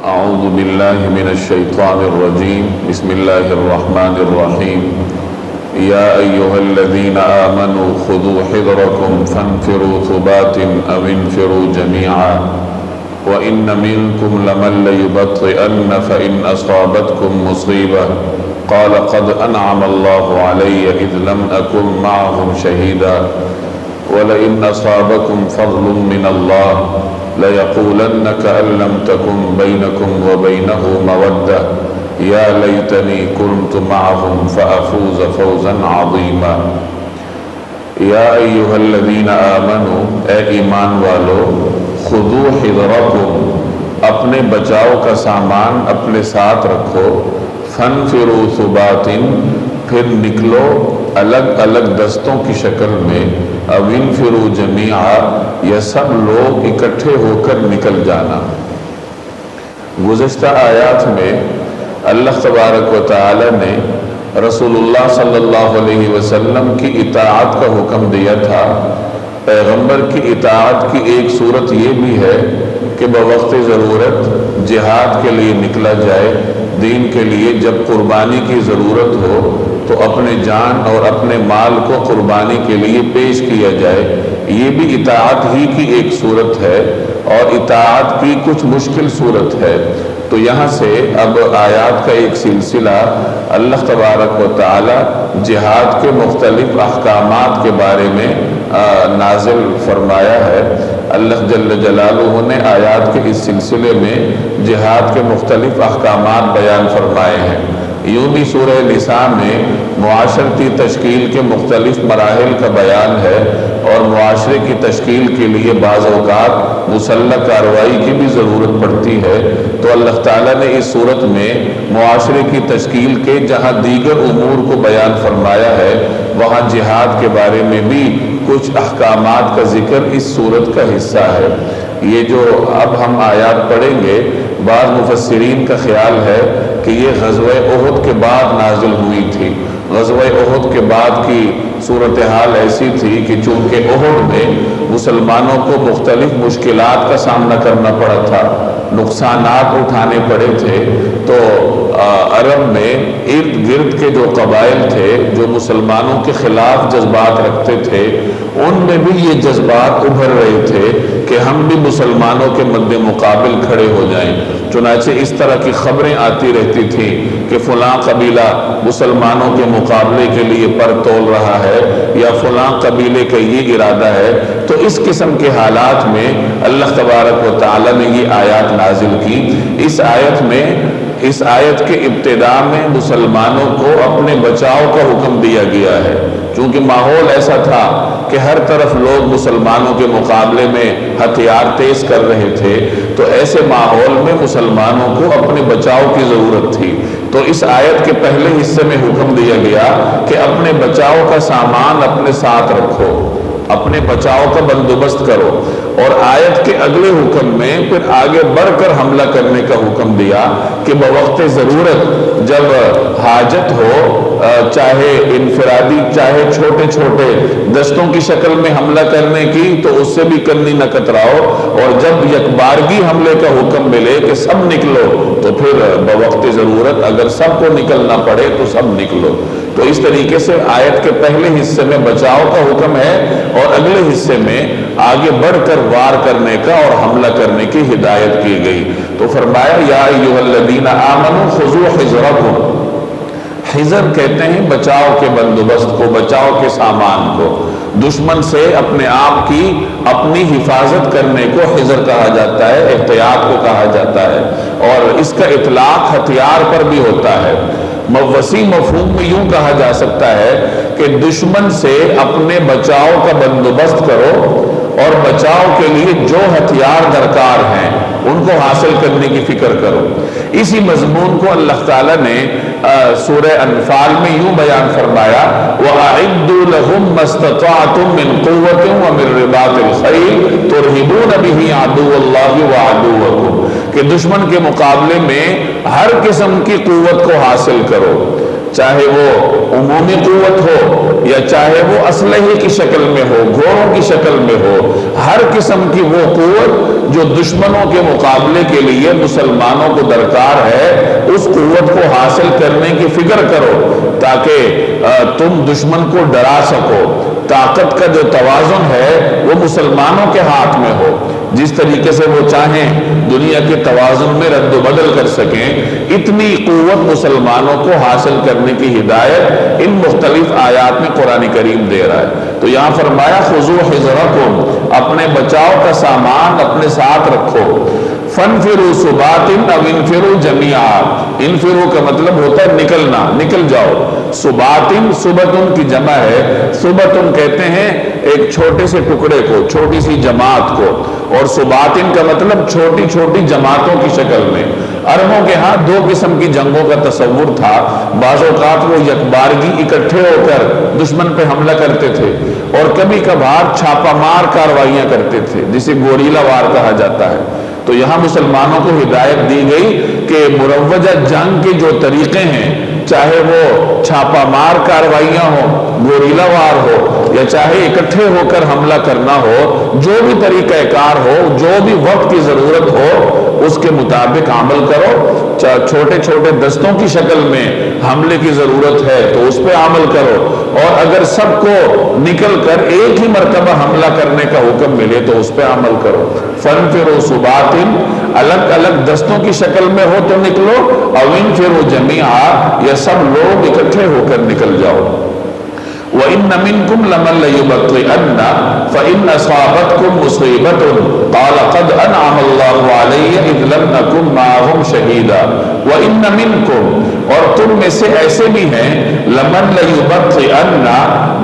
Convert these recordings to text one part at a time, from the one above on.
اعوذ باللہ من الشیطان الرجیم بسم اللہ الرحمن الرحیم یا ایہا الذین آمنوا خذوا حذرکم فانفروا ثبات او انفروا جمیعا وإن منكم لمن ليبطئن فإن أصابتكم مصيبة قال قد أنعم الله علي إذ لم أكن معهم شهيدا ولئن أصابكم فضل من الله ليقولن كأن لم تكن بينكم وبينه مودة يا ليتني كنت معهم فأفوز فوزا عظيما یا ایہا الذین آمنوا اے ایمان والو خذوا حذرکم اپنے بچاؤ کا سامان اپنے ساتھ رکھو فانفروا ثبات پھر نکلو الگ الگ دستوں کی شکل میں او انفروا جمیعا یا سب لوگ اکٹھے ہو کر نکل جانا۔ گزشتہ آیات میں اللہ تبارک و تعالی نے رسول اللہ صلی اللہ علیہ وسلم کی اطاعت کا حکم دیا تھا۔ پیغمبر کی اطاعت کی ایک صورت یہ بھی ہے کہ بوقت ضرورت جہاد کے لیے نکلا جائے، دین کے لیے جب قربانی کی ضرورت ہو تو اپنے جان اور اپنے مال کو قربانی کے لیے پیش کیا جائے، یہ بھی اطاعت ہی کی ایک صورت ہے اور اطاعت کی کچھ مشکل صورت ہے۔ تو یہاں سے اب آیات کا ایک سلسلہ اللہ تبارک و تعالی جہاد کے مختلف احکامات کے بارے میں نازل فرمایا ہے۔ اللہ جل جلالہ نے آیات کے اس سلسلے میں جہاد کے مختلف احکامات بیان فرمائے ہیں۔ یوں بھی سورہ نساء میں معاشرتی تشکیل کے مختلف مراحل کا بیان ہے اور معاشرے کی تشکیل کے لیے بعض اوقات مسلح کارروائی کی بھی ضرورت پڑتی ہے، تو اللہ تعالیٰ نے اس صورت میں معاشرے کی تشکیل کے جہاں دیگر امور کو بیان فرمایا ہے وہاں جہاد کے بارے میں بھی کچھ احکامات کا ذکر اس صورت کا حصہ ہے۔ یہ جو اب ہم آیات پڑھیں گے، بعض مفسرین کا خیال ہے کہ یہ غزوہ احد کے بعد نازل ہوئی تھی۔ غزوہ احد کے بعد کی صورتحال ایسی تھی کہ چونکہ احد میں مسلمانوں کو مختلف مشکلات کا سامنا کرنا پڑا تھا، نقصانات اٹھانے پڑے تھے، تو عرب میں ارد گرد کے جو قبائل تھے جو مسلمانوں کے خلاف جذبات رکھتے تھے، ان میں بھی یہ جذبات ابھر رہے تھے کہ ہم بھی مسلمانوں کے مد مقابل کھڑے ہو جائیں۔ چنانچہ اس طرح کی خبریں آتی رہتی تھیں کہ فلاں قبیلہ مسلمانوں کے مقابلے کے لیے پر تول رہا ہے یا فلاں قبیلے کا یہ ارادہ ہے۔ تو اس قسم کے حالات میں اللہ تبارک و تعالی نے یہ آیات نازل کی۔ اس آیت کے ابتدا میں مسلمانوں کو اپنے بچاؤ کا حکم دیا گیا ہے، چونکہ ماحول ایسا تھا کہ ہر طرف لوگ مسلمانوں کے مقابلے میں ہتھیار تیز کر رہے تھے، تو ایسے ماحول میں مسلمانوں کو اپنے بچاؤ کی ضرورت تھی۔ تو اس آیت کے پہلے حصے میں حکم دیا گیا کہ اپنے بچاؤ کا سامان اپنے ساتھ رکھو، اپنے بچاؤ کا بندوبست کرو، اور آیت کے اگلے حکم میں پھر آگے بڑھ کر حملہ کرنے کا حکم دیا کہ بوقت ضرورت جب حاجت ہو، چاہے انفرادی چاہے چھوٹے چھوٹے دستوں کی شکل میں حملہ کرنے کی، تو اس سے بھی کنی نہ کتراؤ، اور جب یکبارگی حملے کا حکم ملے کہ سب نکلو تو پھر بوقت ضرورت اگر سب کو نکلنا پڑے تو سب نکلو۔ تو اس طریقے سے آیت کے پہلے حصے میں بچاؤ کا حکم ہے اور اگلے حصے میں آگے بڑھ کر وار کرنے کا اور حملہ کرنے کی ہدایت کی گئی۔ تو فرمایا یا ایھا الذین آمنوا خذوا حذرکم۔ حذر کہتے ہیں بچاؤ کے بندوبست کو، بچاؤ کے سامان کو، دشمن سے اپنے آپ کی اپنی حفاظت کرنے کو حذر کہا جاتا ہے، احتیاط کو کہا جاتا ہے، اور اس کا اطلاق ہتھیار پر بھی ہوتا ہے۔ وسیع مفہوم میں یوں کہا جا سکتا ہے کہ دشمن سے اپنے بچاؤ کا بندوبست کرو اور بچاؤ کے لیے جو ہتھیار درکار ہیں ان کو حاصل کرنے کی فکر کرو۔ اسی مضمون کو اللہ تعالیٰ نے سورہ انفال میں یوں بیان فرمایا وَأَعِدُّوا لَهُم مَّا اسْتَطَعْتُم مِّن قُوَّةٍ وَمِن رِّبَاطِ الْخَيْلِ تُرْهِبُونَ بِهِ عَدُوَّ اللَّهِ وَعَدُوَّكُمْ، کہ دشمن کے مقابلے میں ہر قسم کی قوت کو حاصل کرو، چاہے وہ عمومی قوت ہو یا چاہے وہ اسلحے کی شکل میں ہو، گھوڑوں کی شکل میں ہو، ہر قسم کی وہ قوت جو دشمنوں کے مقابلے کے لیے مسلمانوں کو درکار ہے اس قوت کو حاصل کرنے کی فکر کرو تاکہ تم دشمن کو ڈرا سکو۔ طاقت کا جو توازن ہے وہ مسلمانوں کے ہاتھ میں ہو، جس طریقے سے وہ چاہیں دنیا کے توازن میں رد و بدل کر سکیں، اتنی قوت مسلمانوں کو حاصل کرنے کی ہدایت ان مختلف آیات میں قرآن کریم دے رہا ہے۔ تو یہاں فرمایا خذوا حذرکم، اپنے بچاؤ کا سامان اپنے ساتھ رکھو۔ فانفروا ثبات او انفروا جميعا، انفروا کا مطلب ہوتا ہے نکلنا، نکل جاؤ۔ ثباتن، ثبتن کی جمع ہے، ثبتن کہتے ہیں ایک چھوٹے سے ٹکڑے کو، چھوٹی سی جماعت کو، اور ثباتن کا مطلب چھوٹی چھوٹی جماعتوں کی شکل میں۔ عربوں کے ہاں دو قسم کی جنگوں کا تصور تھا، بعض اوقات وہ یکبارگی اکٹھے ہو کر دشمن پہ حملہ کرتے تھے، اور کبھی کبھار چھاپا مار کارروائیاں کرتے تھے جسے گوریلا وار کہا جاتا ہے۔ تو یہاں مسلمانوں کو ہدایت دی گئی کہ مروجہ جنگ کے جو طریقے ہیں، چاہے وہ چھاپا مار کارروائیاں ہوں، گوریلا وار ہو، یا چاہے اکٹھے ہو کر حملہ کرنا ہو، جو بھی طریقہ کار ہو، جو بھی وقت کی ضرورت ہو، اس کے مطابق عمل کرو۔ چھوٹے چھوٹے دستوں کی شکل میں حملے کی ضرورت ہے تو اس پہ عمل کرو، اور اگر سب کو نکل کر ایک ہی مرتبہ حملہ کرنے کا حکم ملے تو اس پہ عمل کرو۔ فانفروا ثبات، الگ الگ دستوں کی شکل میں ہو تو نکلو، او انفروا جميعا، یا سب لوگ اکٹھے ہو کر نکل جاؤ۔ وَإِنَّ مِنْكُمْ لَمَنْ لَيُبَطِّئَنَّ فَإِنْ أَصَابَتْكُمْ مُصِيبَةٌ قَالَ قَدْ أَنْعَمَ اللَّهُ عَلَيَّ إِذْ لَمْ أَكُنْ مَعَهُمْ شَهِيدًا وَإِنَّ مِنْكُمْ، اور تم میں سے ایسے بھی ہیں، لَمَنْ لَيُبَطِّئَنَّ،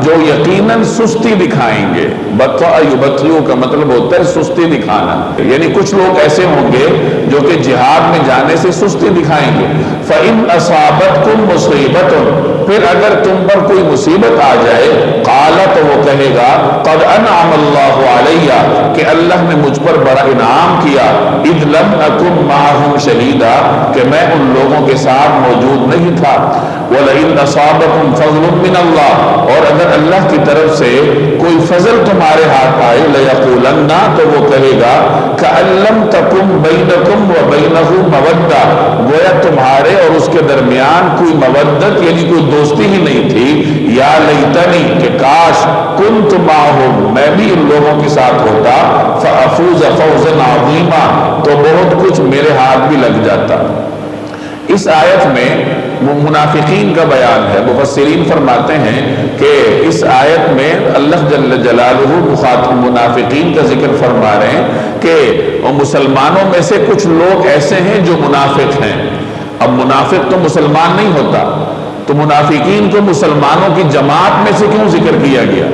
جو یقیناً سستی دکھائیں گے۔ بطّأ یبطّئ کا مطلب ہوتا ہے سستی دکھانا، یعنی کچھ لوگ ایسے ہوں گے جو کہ جہاد میں جانے سے سستی دکھائیں گے۔ فَإِنْ أَصَابَتْكُمْ مُصِيبَةٌ، پھر اگر تم پر کوئی مصیبت آ جائے، قال، تو وہ کہے گا قد انعم اللہ علیہ، کہ اللہ نے مجھ پر بڑا انعام کیا، اذ لم اکن معہم شہیدا، کہ میں ان لوگوں کے ساتھ موجود نہیں تھا۔ وَلَئِنْ أَصَابَكُمْ فَضْلٌ مِّنَ اللَّهِ، اور اگر اللہ کی طرف سے کوئی فضل تمہارے ہاتھ آئے، لَيَقُولَنَّ، تو وہ کہے گا كَأَن لَّمْ تَكُن بَيْنَكُمْ وَبَيْنَهُ مَوَدَّةٌ، گویا تمہارے اور اس کے درمیان کوئی مودت یعنی کوئی دوستی ہی نہیں تھی۔ یا لیتنی، کہ کاش، کنت معہم، میں بھی ان لوگوں کے ساتھ ہوتا، فافوز فوزا عظیما، تو بہت کچھ میرے ہاتھ بھی لگ جاتا۔ اس آیت میں منافقین کا بیان ہے۔ مفسرین فرماتے ہیں کہ اس آیت میں اللہ جل جلالہ مخاطب منافقین کا ذکر فرما رہے ہیں کہ مسلمانوں میں سے کچھ لوگ ایسے ہیں جو منافق ہیں۔ اب منافق تو مسلمان نہیں ہوتا، تو منافقین کو مسلمانوں کی جماعت میں سے کیوں ذکر کیا گیا؟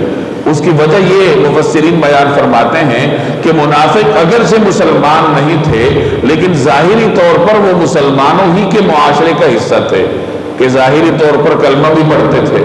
اس کی وجہ یہ مفسرین بیان فرماتے ہیں کہ منافق اگر سے مسلمان نہیں تھے، لیکن ظاہری طور پر وہ مسلمانوں ہی کے معاشرے کا حصہ تھے، کہ ظاہری طور پر کلمہ بھی پڑھتے تھے،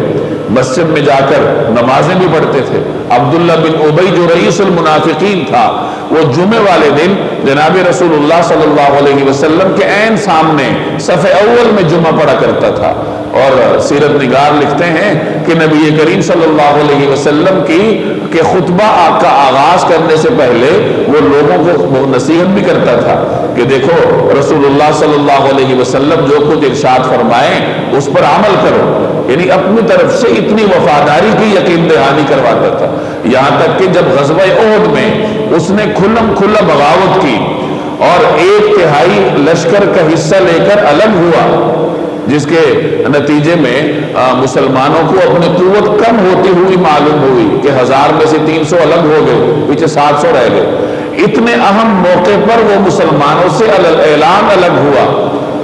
مسجد میں جا کر نمازیں بھی پڑھتے تھے۔ عبداللہ بن ابی جو رئیس المنافقین تھا، وہ جمعے والے دن جناب رسول اللہ صلی اللہ علیہ وسلم کے عین سامنے صف اول میں جمعہ پڑھا کرتا تھا، اور سیرت نگار لکھتے ہیں کہ نبی کریم صلی اللہ علیہ وسلم کے خطبہ کا آغاز کرنے سے پہلے وہ لوگوں کو نصیحت بھی کرتا تھا کہ دیکھو رسول اللہ صلی اللہ علیہ وسلم جو کچھ ارشاد فرمائیں اس پر عمل کرو، یعنی اپنی طرف سے اتنی وفاداری کی یقین دہانی کرواتا تھا۔ یہاں تک کہ جب غزوہ احد میں اس نے کھلم کھلا بغاوت کی اور 1/3 لشکر کا حصہ لے کر الگ ہوا، جس کے نتیجے میں مسلمانوں کو اپنی قوت کم ہوتی ہوئی معلوم ہوئی کہ 1000 میں سے 300 الگ ہو گئے، پیچھے 700 رہ گئے۔ اتنے اہم موقع پر وہ مسلمانوں سے اعلان الگ ہوا،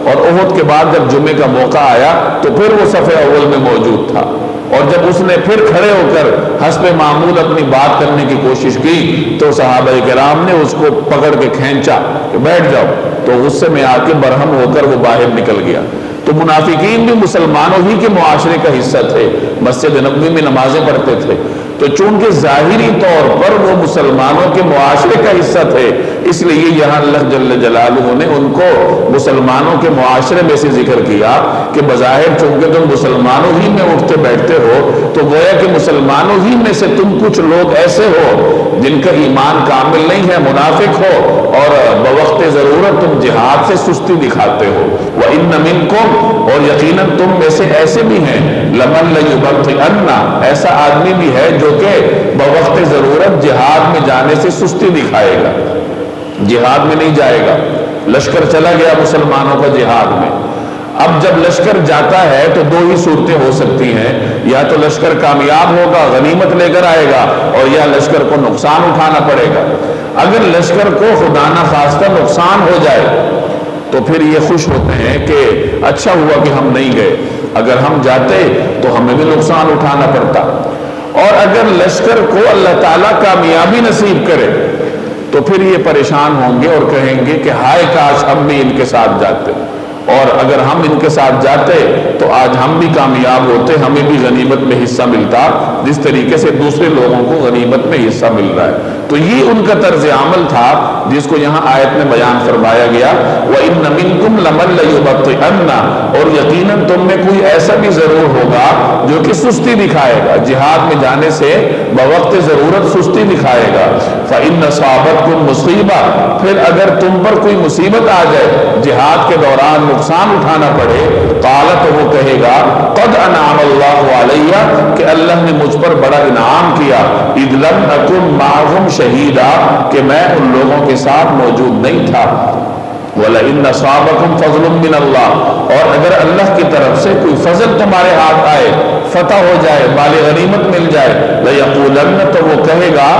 اور احد کے بعد جب جمعے کا موقع آیا تو پھر وہ صف اول میں موجود تھا، اور جب اس نے پھر کھڑے ہو کر حسب معمول اپنی بات کرنے کی کوشش کی تو صحابہ کرام نے اس کو پکڑ کے کھینچا کہ بیٹھ جاؤ، تو غصے میں آ کے برہم ہو کر وہ باہر نکل گیا۔ تو منافقین بھی مسلمانوں ہی کے معاشرے کا حصہ تھے، مسجد نبوی میں نمازیں پڑھتے تھے، تو چونکہ ظاہری طور پر وہ مسلمانوں کے معاشرے کا حصہ تھے، اس لیے یہاں اللہ جل جلالہ نے ان کو مسلمانوں کے معاشرے میں سے ذکر کیا کہ بظاہر چونکہ تم مسلمانوں ہی میں اٹھتے بیٹھتے ہو، تو گویا کہ مسلمانوں ہی میں سے تم کچھ لوگ ایسے ہو جن کا ایمان کامل نہیں ہے، منافق ہو، اور ضرورت تم جہاد سے سستی دکھاتے ہو. وَإِنَّ مِنْكُمْ اور یقیناً تم میں سے ایسے بھی ہیں لَمَن لَيُبَطِّئَنَّ ایسا آدمی بھی ہے جو کہ بوقت ضرورت جہاد میں جانے سے سستی دکھائے گا، جہاد میں نہیں جائے گا. لشکر چلا گیا مسلمانوں کا جہاد میں. اب جب لشکر جاتا ہے تو دو ہی صورتیں ہو سکتی ہیں، یا تو لشکر کامیاب ہوگا غنیمت لے کر آئے گا، اور یا لشکر کو نقصان اٹھانا پڑے گا. اگر لشکر کو خدا نہ خواستہ نقصان ہو جائے تو پھر یہ خوش ہوتے ہیں کہ اچھا ہوا کہ ہم نہیں گئے، اگر ہم جاتے تو ہمیں بھی نقصان اٹھانا پڑتا. اور اگر لشکر کو اللہ تعالیٰ کامیابی نصیب کرے تو پھر یہ پریشان ہوں گے اور کہیں گے کہ ہائے کاش ہم بھی ان کے ساتھ جاتے، اور اگر ہم ان کے ساتھ جاتے تو آج ہم بھی کامیاب ہوتے، ہمیں بھی غنیمت میں حصہ ملتا جس طریقے سے دوسرے لوگوں کو غنیمت میں حصہ مل رہا ہے. تو یہ ان کا طرز عمل تھا جس کو یہاں آیت میں بیان فرمایا گیا. وَإِنَّ مِنْكُمْ لَمَن لَيُبَطِّئَنَّ اور یقیناً تم میں کوئی ایسا بھی ضرور ہوگا جو کہ سستی دکھائے گا، جہاد میں جانے سے بوقت ضرورت سستی دکھائے گا. فَإِنَّ أَصَابَتْكُمْ مُصِیبَةٌ پھر اگر تم پر کوئی مصیبت آ جائے، جہاد کے دوران نقصان اٹھانا پڑے، قالت وہ کہے گا قد انعم اللہ علیہ کہ اللہ نے مجھ پر بڑا انعام کیا، اذ لم اکن معہم شہیدا کہ میں ان لوگوں کے ساتھ موجود نہیں تھا. وَلَئِنَّ أَصَابَكُمْ فَضْلٌ مِّنَ اللَّهِ اور اگر اللہ کی طرف سے کوئی فضل تمہارے ہاتھ آئے، فتح ہو جائے، مال غنیمت مل جائے، لَيَقُولَنَّ تو وہ کہے گا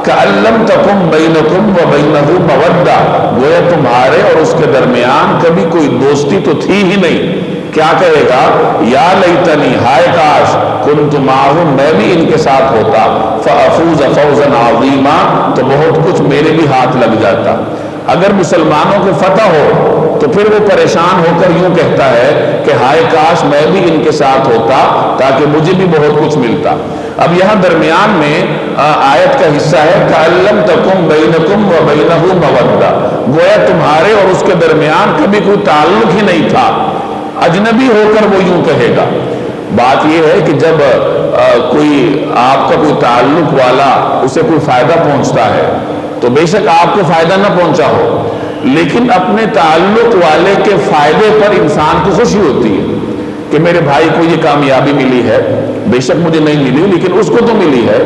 كَأَن لَّمْ تَكُن بَيْنَكُمْ وَبَيْنَهُ مَوَدَّةٌ گویا تمہارے اور اس کے درمیان کبھی کوئی دوستی تو تھی ہی نہیں. کیا کہے گا؟ یا لیتنی ہائے کاش کنت معہم میں بھی ان کے ساتھ ہوتا، فافوز فوزا عظیما تو بہت کچھ میرے بھی ہاتھ لگ جاتا. اگر مسلمانوں کو فتح ہو تو پھر وہ پریشان ہو کر یوں کہتا ہے کہ ہائے کاش میں بھی ان کے ساتھ ہوتا تاکہ مجھے بھی بہت کچھ ملتا. اب یہاں درمیان میں آیت کا حصہ ہے کَأَن لَّمْ تَكُن بَيْنَكُمْ وَبَيْنَهُ مَوَدَّةٌ گویا تمہارے اور اس کے درمیان کبھی کوئی تعلق ہی نہیں تھا، اجنبی ہو کر وہ یوں کہے گا. بات یہ ہے کہ جب کوئی آپ کا کوئی تعلق والا اسے کوئی فائدہ پہنچتا ہے تو بے شک آپ کو فائدہ نہ پہنچا ہو، لیکن اپنے تعلق والے کے فائدے پر انسان کو خوشی ہوتی ہے کہ میرے بھائی کو یہ کامیابی ملی ہے، بے شک مجھے نہیں ملی لیکن اس کو تو ملی ہے.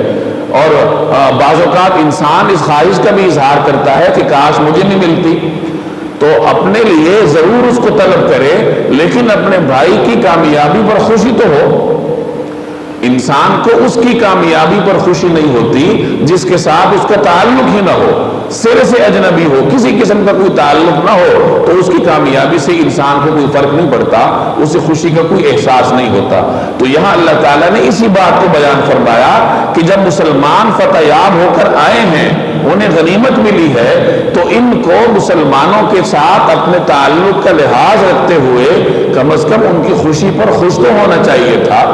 اور بعض اوقات انسان اس خواہش کا بھی اظہار کرتا ہے کہ کاش مجھے نہیں ملتی، تو اپنے لیے ضرور اس کو طلب کرے لیکن اپنے بھائی کی کامیابی پر خوشی تو ہو. انسان کو اس کی کامیابی پر خوشی نہیں ہوتی جس کے ساتھ اس کا تعلق ہی نہ ہو، سر سے اجنبی ہو، کسی قسم کا کوئی تعلق نہ ہو تو اس کی کامیابی سے انسان کو کوئی فرق نہیں پڑتا، اسے خوشی کا کوئی احساس نہیں ہوتا. تو یہاں اللہ تعالیٰ نے اسی بات کو بیان فرمایا کہ جب مسلمان فتح یاب ہو کر آئے ہیں، انہیں غنیمت ملی ہے، تو ان کو مسلمانوں کے ساتھ اپنے تعلق کا لحاظ رکھتے ہوئے کم از کم ان کی خوشی پر خوش تو ہونا چاہیے تھا،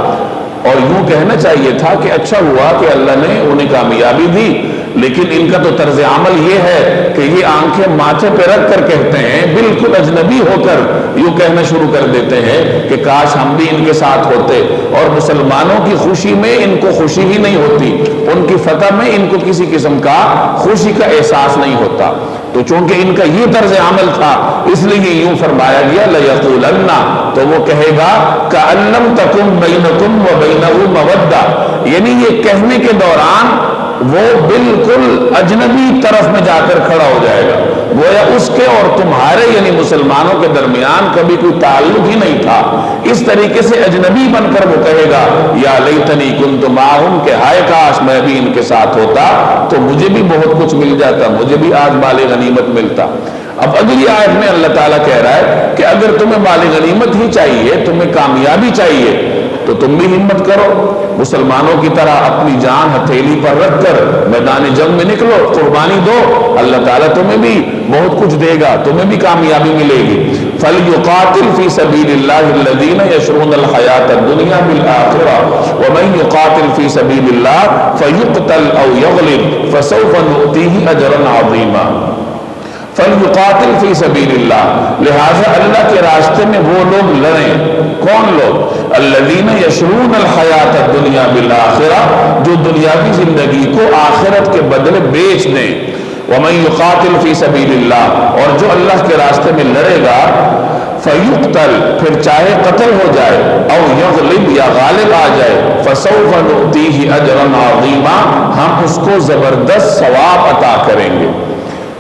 اور یوں کہنا چاہیے تھا کہ اچھا ہوا کہ اللہ نے انہیں کامیابی دی. لیکن ان کا تو طرز عمل یہ ہے کہ یہ آنکھیں ماتھے پہ رکھ کر کہتے ہیں، بالکل اجنبی ہو کر یوں کہنا شروع کر دیتے ہیں کہ کاش ہم بھی ان کے ساتھ ہوتے. اور مسلمانوں کی خوشی میں ان کو خوشی ہی نہیں ہوتی، ان کی فتح میں ان کو کسی قسم کا خوشی کا احساس نہیں ہوتا. تو چونکہ ان کا یہ طرز عمل تھا اس لیے یوں فرمایا گیا لَيَقُولَنَّ تو وہ کہے گا كَأَن لَّمْ تَكُن بَيْنَكُمْ وَبَيْنَهُ مَوَدَّةٌ یعنی یہ کہنے کے دوران وہ بالکل اجنبی طرف میں جا کر کھڑا ہو جائے گا، گویا اس کے اور تمہارے یعنی مسلمانوں کے درمیان کبھی کوئی تعلق ہی نہیں تھا. اس طریقے سے اجنبی بن کر وہ کہے گا یا لیتنی کنت معہم کہ ہائے کاش میں بھی ان کے ساتھ ہوتا تو مجھے بھی بہت کچھ مل جاتا، مجھے بھی آج مال غنیمت ملتا. اب اگلی آیت میں اللہ تعالیٰ کہہ رہا ہے کہ اگر تمہیں مال غنیمت ہی چاہیے، تمہیں کامیابی چاہیے تو تم بھی ہمت کرو، مسلمانوں کی طرح اپنی جان ہتھیلی پر رکھ کر میدان جنگ میں نکلو، قربانی دو، اللہ تعالیٰ تمہیں بھی بہت کچھ دے گا، تمہیں بھی کامیابی ملے گی. فَلْيُقَاتِلْ فِي سَبِيلِ اللَّهِ الَّذِينَ يَشْرُونَ الْحَيَاةَ الدُّنْيَا بِالْآخِرَةِ وَمَنْ يُقَاتِلْ فِي سَبِيلِ اللَّهِ فَيُقْتَلْ أَوْ يَغْلِبْ فَسَوْفَ نُؤْتِيهِ أَجْرًا عَظِيمًا. فَلْيُقَاتِلْ فِي سَبِيلِ اللَّهِ لہٰذا اللہ کے راستے میں وہ لوگ لڑیں. کون لوگ؟ الَّذِينَ يَشْرُونَ الْحَيَاةَ الدُّنْيَا بِالْآخِرَةِ جو دنیاوی زندگی کو آخرت کے بدلے بیچ دیں. وَمَن يُقَاتِلْ فِي سَبِيلِ اللَّهِ، اور جو اللہ کے راستے میں لڑے گا، فَيُقْتَلْ، پھر چاہے قتل ہو جائے، او یغلب، یا غالب آ جائے، فَسَوْفَ نُؤْتِیہِ أَجْرًا عَظِیمًا، ہم اس کو زبردست ثواب عطا کریں گے۔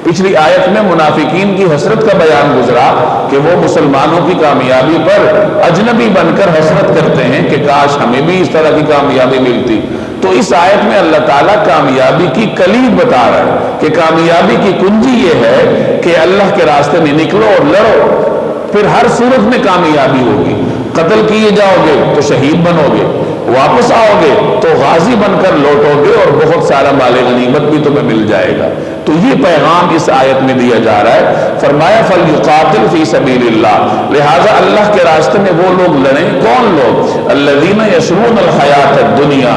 پچھلی آیت میں منافقین کی حسرت کا بیان گزرا کہ وہ مسلمانوں کی کامیابی پر اجنبی بن کر حسرت کرتے ہیں کہ کاش ہمیں بھی اس طرح کی کامیابی ملتی۔ تو اس آیت میں اللہ تعالیٰ کامیابی کی کلید بتا رہا ہے کہ کامیابی کی کنجی یہ ہے کہ اللہ کے راستے میں نکلو اور لڑو، پھر ہر صورت میں کامیابی ہوگی۔ قتل کیے جاؤ گے تو شہید بنو گے، واپس آؤ گے تو غازی بن کر لوٹو گے، اور بہت سارا مال غنیمت بھی تمہیں مل جائے گا۔ تو یہ پیغام اس آیت میں دیا جا رہا ہے۔ فرمایا فَلْيُقَاتِلْ فِي سَبِيلِ اللَّهِ، لہٰذا اللہ کے راستے میں وہ لوگ لڑیں۔ کون لوگ؟ الَّذِينَ يَشْرُونَ الْحَيَاةَ الدُّنْيَا،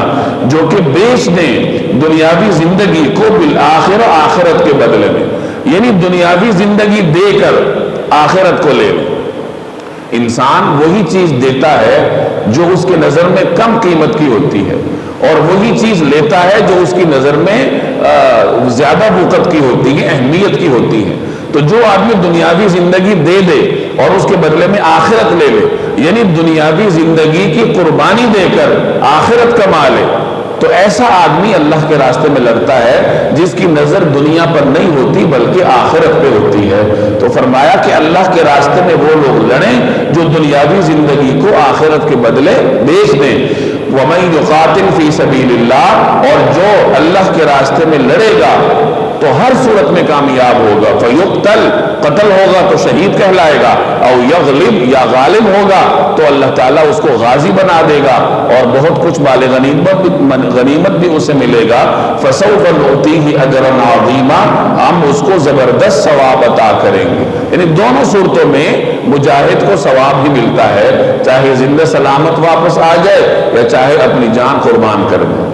جو کہ بیچ دیں دنیاوی زندگی کو بالآخرہ، آخرت کے بدلے میں، یعنی دنیاوی زندگی دے کر آخرت کو لے لیں۔ انسان وہی چیز دیتا ہے جو اس کے نظر میں کم قیمت کی ہوتی ہے، اور وہی چیز لیتا ہے جو اس کی نظر میں زیادہ وقت کی ہوتی ہے، اہمیت کی ہوتی ہے۔ تو جو آدمی دنیاوی زندگی دے دے اور اس کے بدلے میں آخرت لے لے، یعنی دنیاوی زندگی کی قربانی دے کر آخرت کما لے، تو ایسا آدمی اللہ کے راستے میں لڑتا ہے جس کی نظر دنیا پر نہیں ہوتی بلکہ آخرت پہ ہوتی ہے۔ تو فرمایا کہ اللہ کے راستے میں وہ لوگ لڑیں جو دنیاوی زندگی کو آخرت کے بدلے بیچ دیں۔ وَمَن يُقَاتِلْ فِي سَبِيلِ اللَّهِ، اور جو اللہ کے راستے میں لڑے گا تو ہر صورت میں کامیاب ہوگا۔ فَيُقْتَلْ، قتل ہوگا تو شہید کہلائے گا، او یغلب، یا غالب ہوگا تو اللہ تعالیٰ اس کو غازی بنا دے گا، اور بہت کچھ مال غنیمت بھی اسے ملے گا۔ فَسَوْفَ نُؤْتِیہِ أَجْرًا عَظِیمًا، ہم اس کو زبردست ثواب عطا کریں گے۔ یعنی دونوں صورتوں میں مجاہد کو ثواب ہی ملتا ہے، چاہے زندہ سلامت واپس آ جائے یا چاہے اپنی جان قربان کر دے۔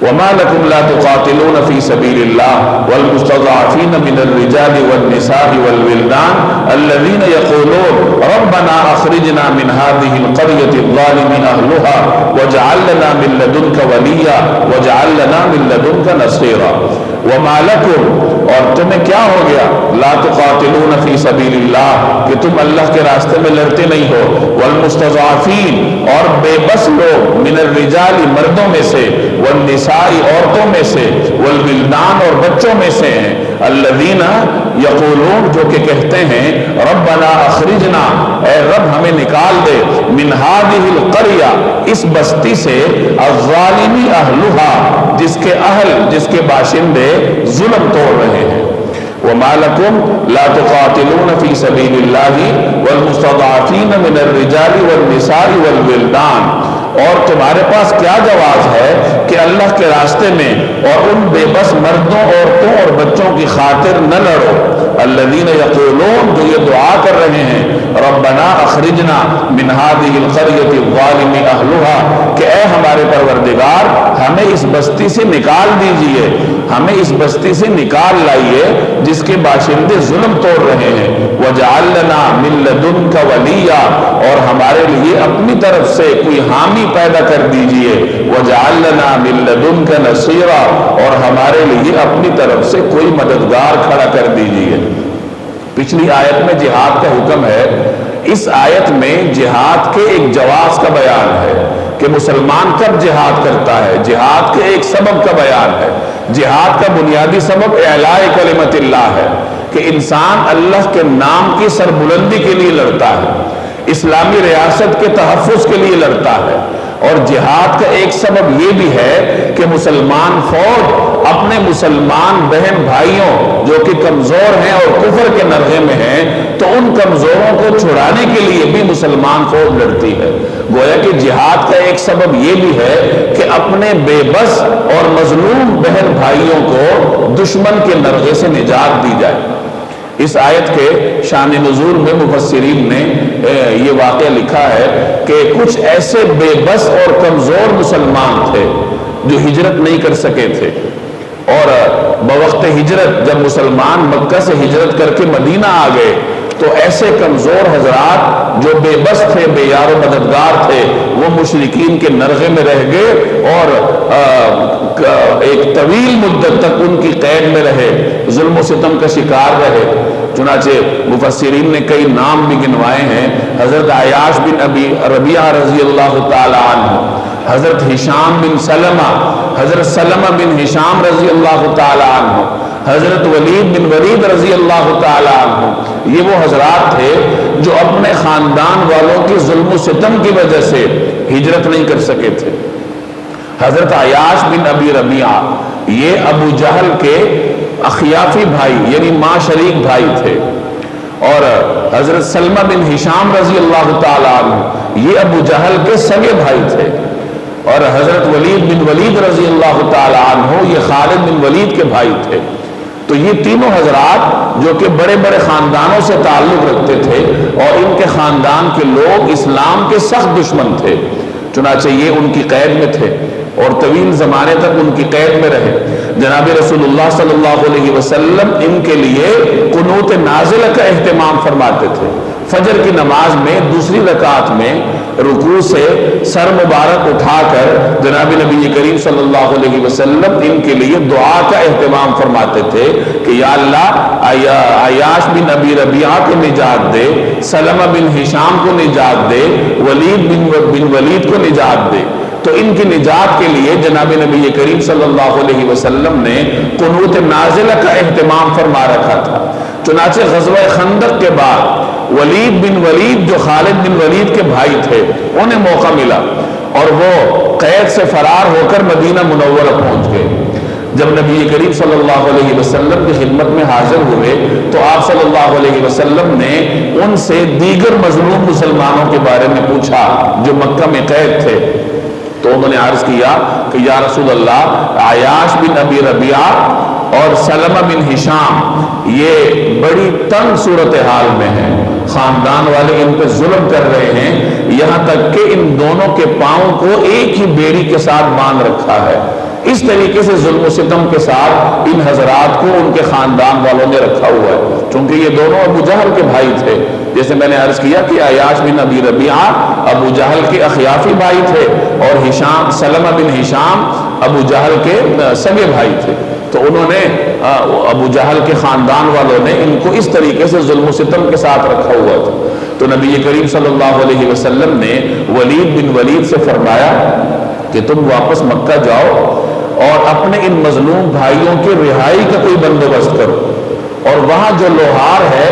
وَمَا لَكُمْ لَا تُقَاتِلُونَ فِي سَبِيلِ اللَّهِ وَالْمُسْتَضْعَفِينَ مِنَ الرِّجَالِ وَالنِّسَاءِ وَالْوِلْدَانِ الَّذِينَ يَقُولُونَ رَبَّنَا أَخْرِجْنَا مِنْ هَٰذِهِ الْقَرْيَةِ الظَّالِمِ أَهْلُهَا وَاجْعَل لَّنَا مِن لَّدُنكَ وَلِيًّا وَاجْعَل لَّنَا مِن لَّدُنكَ نَصِيرًا۔ وَمَا لَكُمْ، اور تمہیں کیا ہو گیا، لا تقاتلون فی سبیل اللہ، کہ تم اللہ کے راستے میں لڑتے نہیں ہو، والمستضعفین، اور بے بس لوگ، من الرجال، مردوں میں سے، والنساء، عورتوں میں سے، والولدان، اور بچوں میں سے ہیں، الذین یقولون، جو کہ کہتے ہیں، ربنا اخرجنا، اے رب ہمیں نکال دے، من هذه القریہ، اس بستی سے، الظالم اہلھا، جس کے اہل، جس کے باشندے ظلم توڑ رہے ہیں۔ وَمَا لَكُمْ لَا تُقَاتِلُونَ فِي سَبِيلِ اللَّهِ وَالْمُسْتَضْعَفِينَ مِنَ الرِّجَالِ وَالنِّسَاءِ وَالْوِلْدَانِ، اور تمہارے پاس کیا جواز ہے کہ اللہ کے راستے میں اور ان بے بس مردوں، عورتوں اور بچوں کی خاطر نہ لڑو۔ الذین یقولون، جو یہ دعا کر رہے ہیں، ربنا اخرجنا من هذه القرية الظالم اهلها، کہ اے ہمارے پروردگار ہمیں اس بستی سے نکال دیجئے، ہمیں اس بستی سے نکال لائیے جس کے باشندے ظلم توڑ رہے ہیں۔ وَاجْعَل لَّنَا مِن لَّدُنكَ وَلِيًّا، اور ہمارے لیے اپنی طرف سے کوئی حامی پیدا کر دیجئے۔ وَاجْعَل لَّنَا مِن لَّدُنكَ نَصِيرًا، اور ہمارے لیے اپنی طرف سے کوئی مددگار کھڑا کر دیجئے۔ پچھلی آیت میں جہاد کا حکم ہے، اس آیت میں جہاد کے ایک جواز کا بیان ہے کہ مسلمان کب جہاد کرتا ہے، جہاد کے ایک سبب کا بیان ہے۔ جہاد کا بنیادی سبب اعلاء کلمت اللہ ہے کہ انسان اللہ کے نام کی سربلندی کے لیے لڑتا ہے، اسلامی ریاست کے تحفظ کے لیے لڑتا ہے۔ اور جہاد کا ایک سبب یہ بھی ہے کہ مسلمان فوج اپنے مسلمان بہن بھائیوں جو کہ کمزور ہیں اور کفر کے نرغے میں ہیں، تو ان کمزوروں کو چھڑانے کے لیے بھی مسلمان فوج لڑتی ہے۔ گویا کہ جہاد کا ایک سبب یہ بھی ہے کہ اپنے بے بس اور مظلوم بہن بھائیوں کو دشمن کے نرغے سے نجات دی جائے۔ اس آیت کے شان نزول میں مفسرین نے یہ واقعہ لکھا ہے کہ کچھ ایسے بے بس اور کمزور مسلمان تھے جو ہجرت نہیں کر سکے تھے، اور بوقت ہجرت جب مسلمان مکہ سے ہجرت کر کے مدینہ آ گئے تو ایسے کمزور حضرات جو بے بس تھے، بے یار و مددگار تھے، وہ مشرکین کے نرغے میں رہ گئے اور ایک طویل مدت تک ان کی قید میں رہے، ظلم و ستم کا شکار رہے۔ چنانچہ مفسرین نے کئی نام بھی گنوائے ہیں۔ حضرت عیاش بن ابی ربیعہ رضی اللہ تعالی عنہ، حضرت ہشام بن سلمہ، حضرت سلمہ بن ہشام رضی اللہ تعالی عنہ، حضرت ولید بن ولید رضی اللہ تعالی عنہ، یہ وہ حضرات تھے جو اپنے خاندان والوں کی ظلم و ستم کی وجہ سے ہجرت نہیں کر سکے تھے۔ حضرت عیاش بن ابی ربیعہ یہ ابو جہل کے اخیافی بھائی یعنی ماں شریک بھائی تھے، اور حضرت سلمہ بن ہشام رضی اللہ تعالی عنہ یہ ابو جہل کے سگے بھائی تھے، اور حضرت ولید بن ولید رضی اللہ تعالی عنہ یہ خالد بن ولید کے بھائی تھے۔ تو یہ تینوں حضرات جو کہ بڑے بڑے خاندانوں سے تعلق رکھتے تھے، اور ان کے خاندان کے لوگ اسلام کے سخت دشمن تھے، چنانچہ یہ ان کی قید میں تھے اور طویل زمانے تک ان کی قید میں رہے۔ جناب رسول اللہ صلی اللہ علیہ وسلم ان کے لیے قنوت نازلہ کا اہتمام فرماتے تھے۔ فجر کی نماز میں دوسری رکعت میں رکوع سے سر مبارک اٹھا کر جناب نبی کریم صلی اللہ علیہ وسلم ان کے لیے دعا کا اہتمام فرماتے تھے کہ یا اللہ عیاش بن ابی ربیعہ کو نجات دے، سلمہ بن ہشام کو نجات دے، ولید بن ولید کو نجات دے۔ تو ان کی نجات کے لیے جناب نبی کریم صلی اللہ علیہ وسلم نے قنوت نازلہ کا اہتمام فرما رکھا تھا۔ چنانچہ غزوہ خندق کے بعد ولید بن ولید جو خالد بن ولید کے بھائی تھے انہیں موقع ملا، اور وہ قید سے فرار ہو کر مدینہ منورہ پہنچ گئے۔ جب نبی کریم صلی اللہ علیہ وسلم کی خدمت میں حاضر ہوئے تو آپ صلی اللہ علیہ وسلم نے ان سے دیگر مظلوم مسلمانوں کے بارے میں پوچھا جو مکہ میں قید تھے۔ تو انہوں نے عرض کیا کہ یا رسول اللہ، عیاش بن ابی ربیعہ اور سلمہ بن ہشام یہ بڑی تنگ صورتحال میں ہیں، خاندان والے ان پہ ظلم کر رہے ہیں، یہاں تک کہ ان دونوں کے پاؤں کو ایک ہی بیڑی کے ساتھ باندھ رکھا ہے۔ اس طریقے سے ظلم و ستم کے ساتھ ان حضرات کو ان کے خاندان والوں نے رکھا ہوا ہے، چونکہ یہ دونوں ابو جہل کے بھائی تھے۔ جیسے میں نے عرض کیا کہ عیاش بن ابی ربیعہ ابو جہل کے اخیافی بھائی تھے، اور سلمہ بن ہشام ابو جہل کے سگے بھائی تھے۔ تو انہوں نے ابو جہل کے خاندان والوں نے ان کو اس طریقے سے ظلم و ستم کے ساتھ رکھا ہوا تھا۔ تو نبی کریم صلی اللہ علیہ وسلم نے ولید بن ولید سے فرمایا کہ تم واپس مکہ جاؤ اور اپنے ان مظلوم بھائیوں کی رہائی کا کوئی بندوبست کرو، اور وہاں جو لوہار ہے،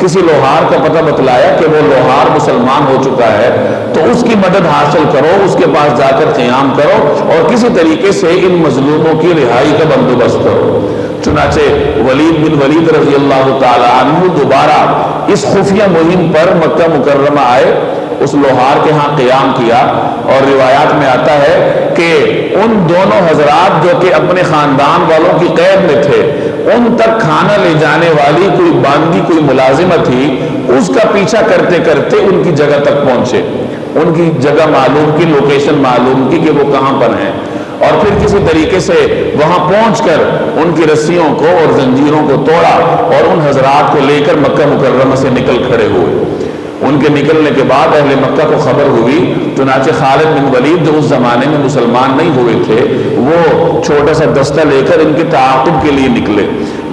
کسی لوہار کا پتہ بتلایا کہ وہ لوہار مسلمان ہو چکا ہے، تو اس کی مدد حاصل کرو، اس کے پاس جا کر قیام کرو اور کسی طریقے سے ان مظلوموں کی رہائی کا بندوبست کرو۔ چنانچہ ولید بن ولید رضی اللہ تعالی عنہ دوبارہ اس خفیہ مہم پر مکہ مکرمہ آئے، اس لوہار کے ہاں قیام کیا، اور روایات میں آتا ہے کہ ان دونوں حضرات جو کہ اپنے خاندان والوں کی قید میں تھے، ان تک کھانا لے جانے والی کوئی باندی کوئی ملازمت تھی، اس کا پیچھا کرتے کرتے ان کی جگہ تک پہنچے، ان کی جگہ معلوم کی، لوکیشن معلوم کی کہ وہ کہاں پر ہیں، اور پھر کسی طریقے سے وہاں پہنچ کر ان کی رسیوں کو اور زنجیروں کو توڑا اور ان حضرات کو لے کر مکہ مکرمہ سے نکل کھڑے ہوئے۔ ان کے نکلنے کے بعد اہل مکہ کو خبر ہوئی، چنانچہ خالد بن ولید جو اس زمانے میں مسلمان نہیں ہوئے تھے، وہ چھوٹا سا دستہ لے کر ان کے تعاقب کے لیے نکلے،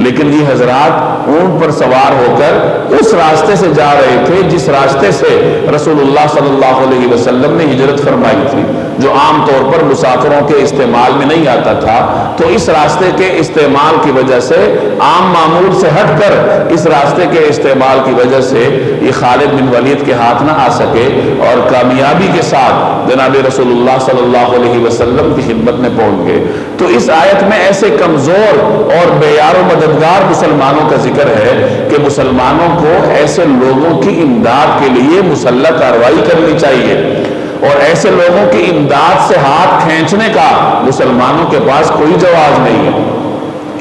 لیکن یہ حضرات اونٹ پر سوار ہو کر اس راستے سے جا رہے تھے جس راستے سے رسول اللہ صلی اللہ علیہ وسلم نے ہجرت فرمائی تھی، جو عام طور پر مسافروں کے استعمال میں نہیں آتا تھا۔ تو اس راستے کے استعمال کی وجہ سے، عام معمول سے ہٹ کر اس راستے کے استعمال کی وجہ سے یہ خالد بن ولید کے ہاتھ نہ آ سکے، اور کامیابی کے ساتھ جناب رسول اللہ صلی اللہ علیہ وسلم کی خدمت میں پہنچ گئے۔ تو اس آیت میں ایسے کمزور اور بے یار و مددگار مسلمانوں کا ذکر ہے کہ مسلمانوں کو ایسے لوگوں کی امداد کے لیے مسلح کارروائی کرنی چاہیے، اور ایسے لوگوں کی امداد سے ہاتھ کھینچنے کا مسلمانوں کے پاس کوئی جواز نہیں ہے۔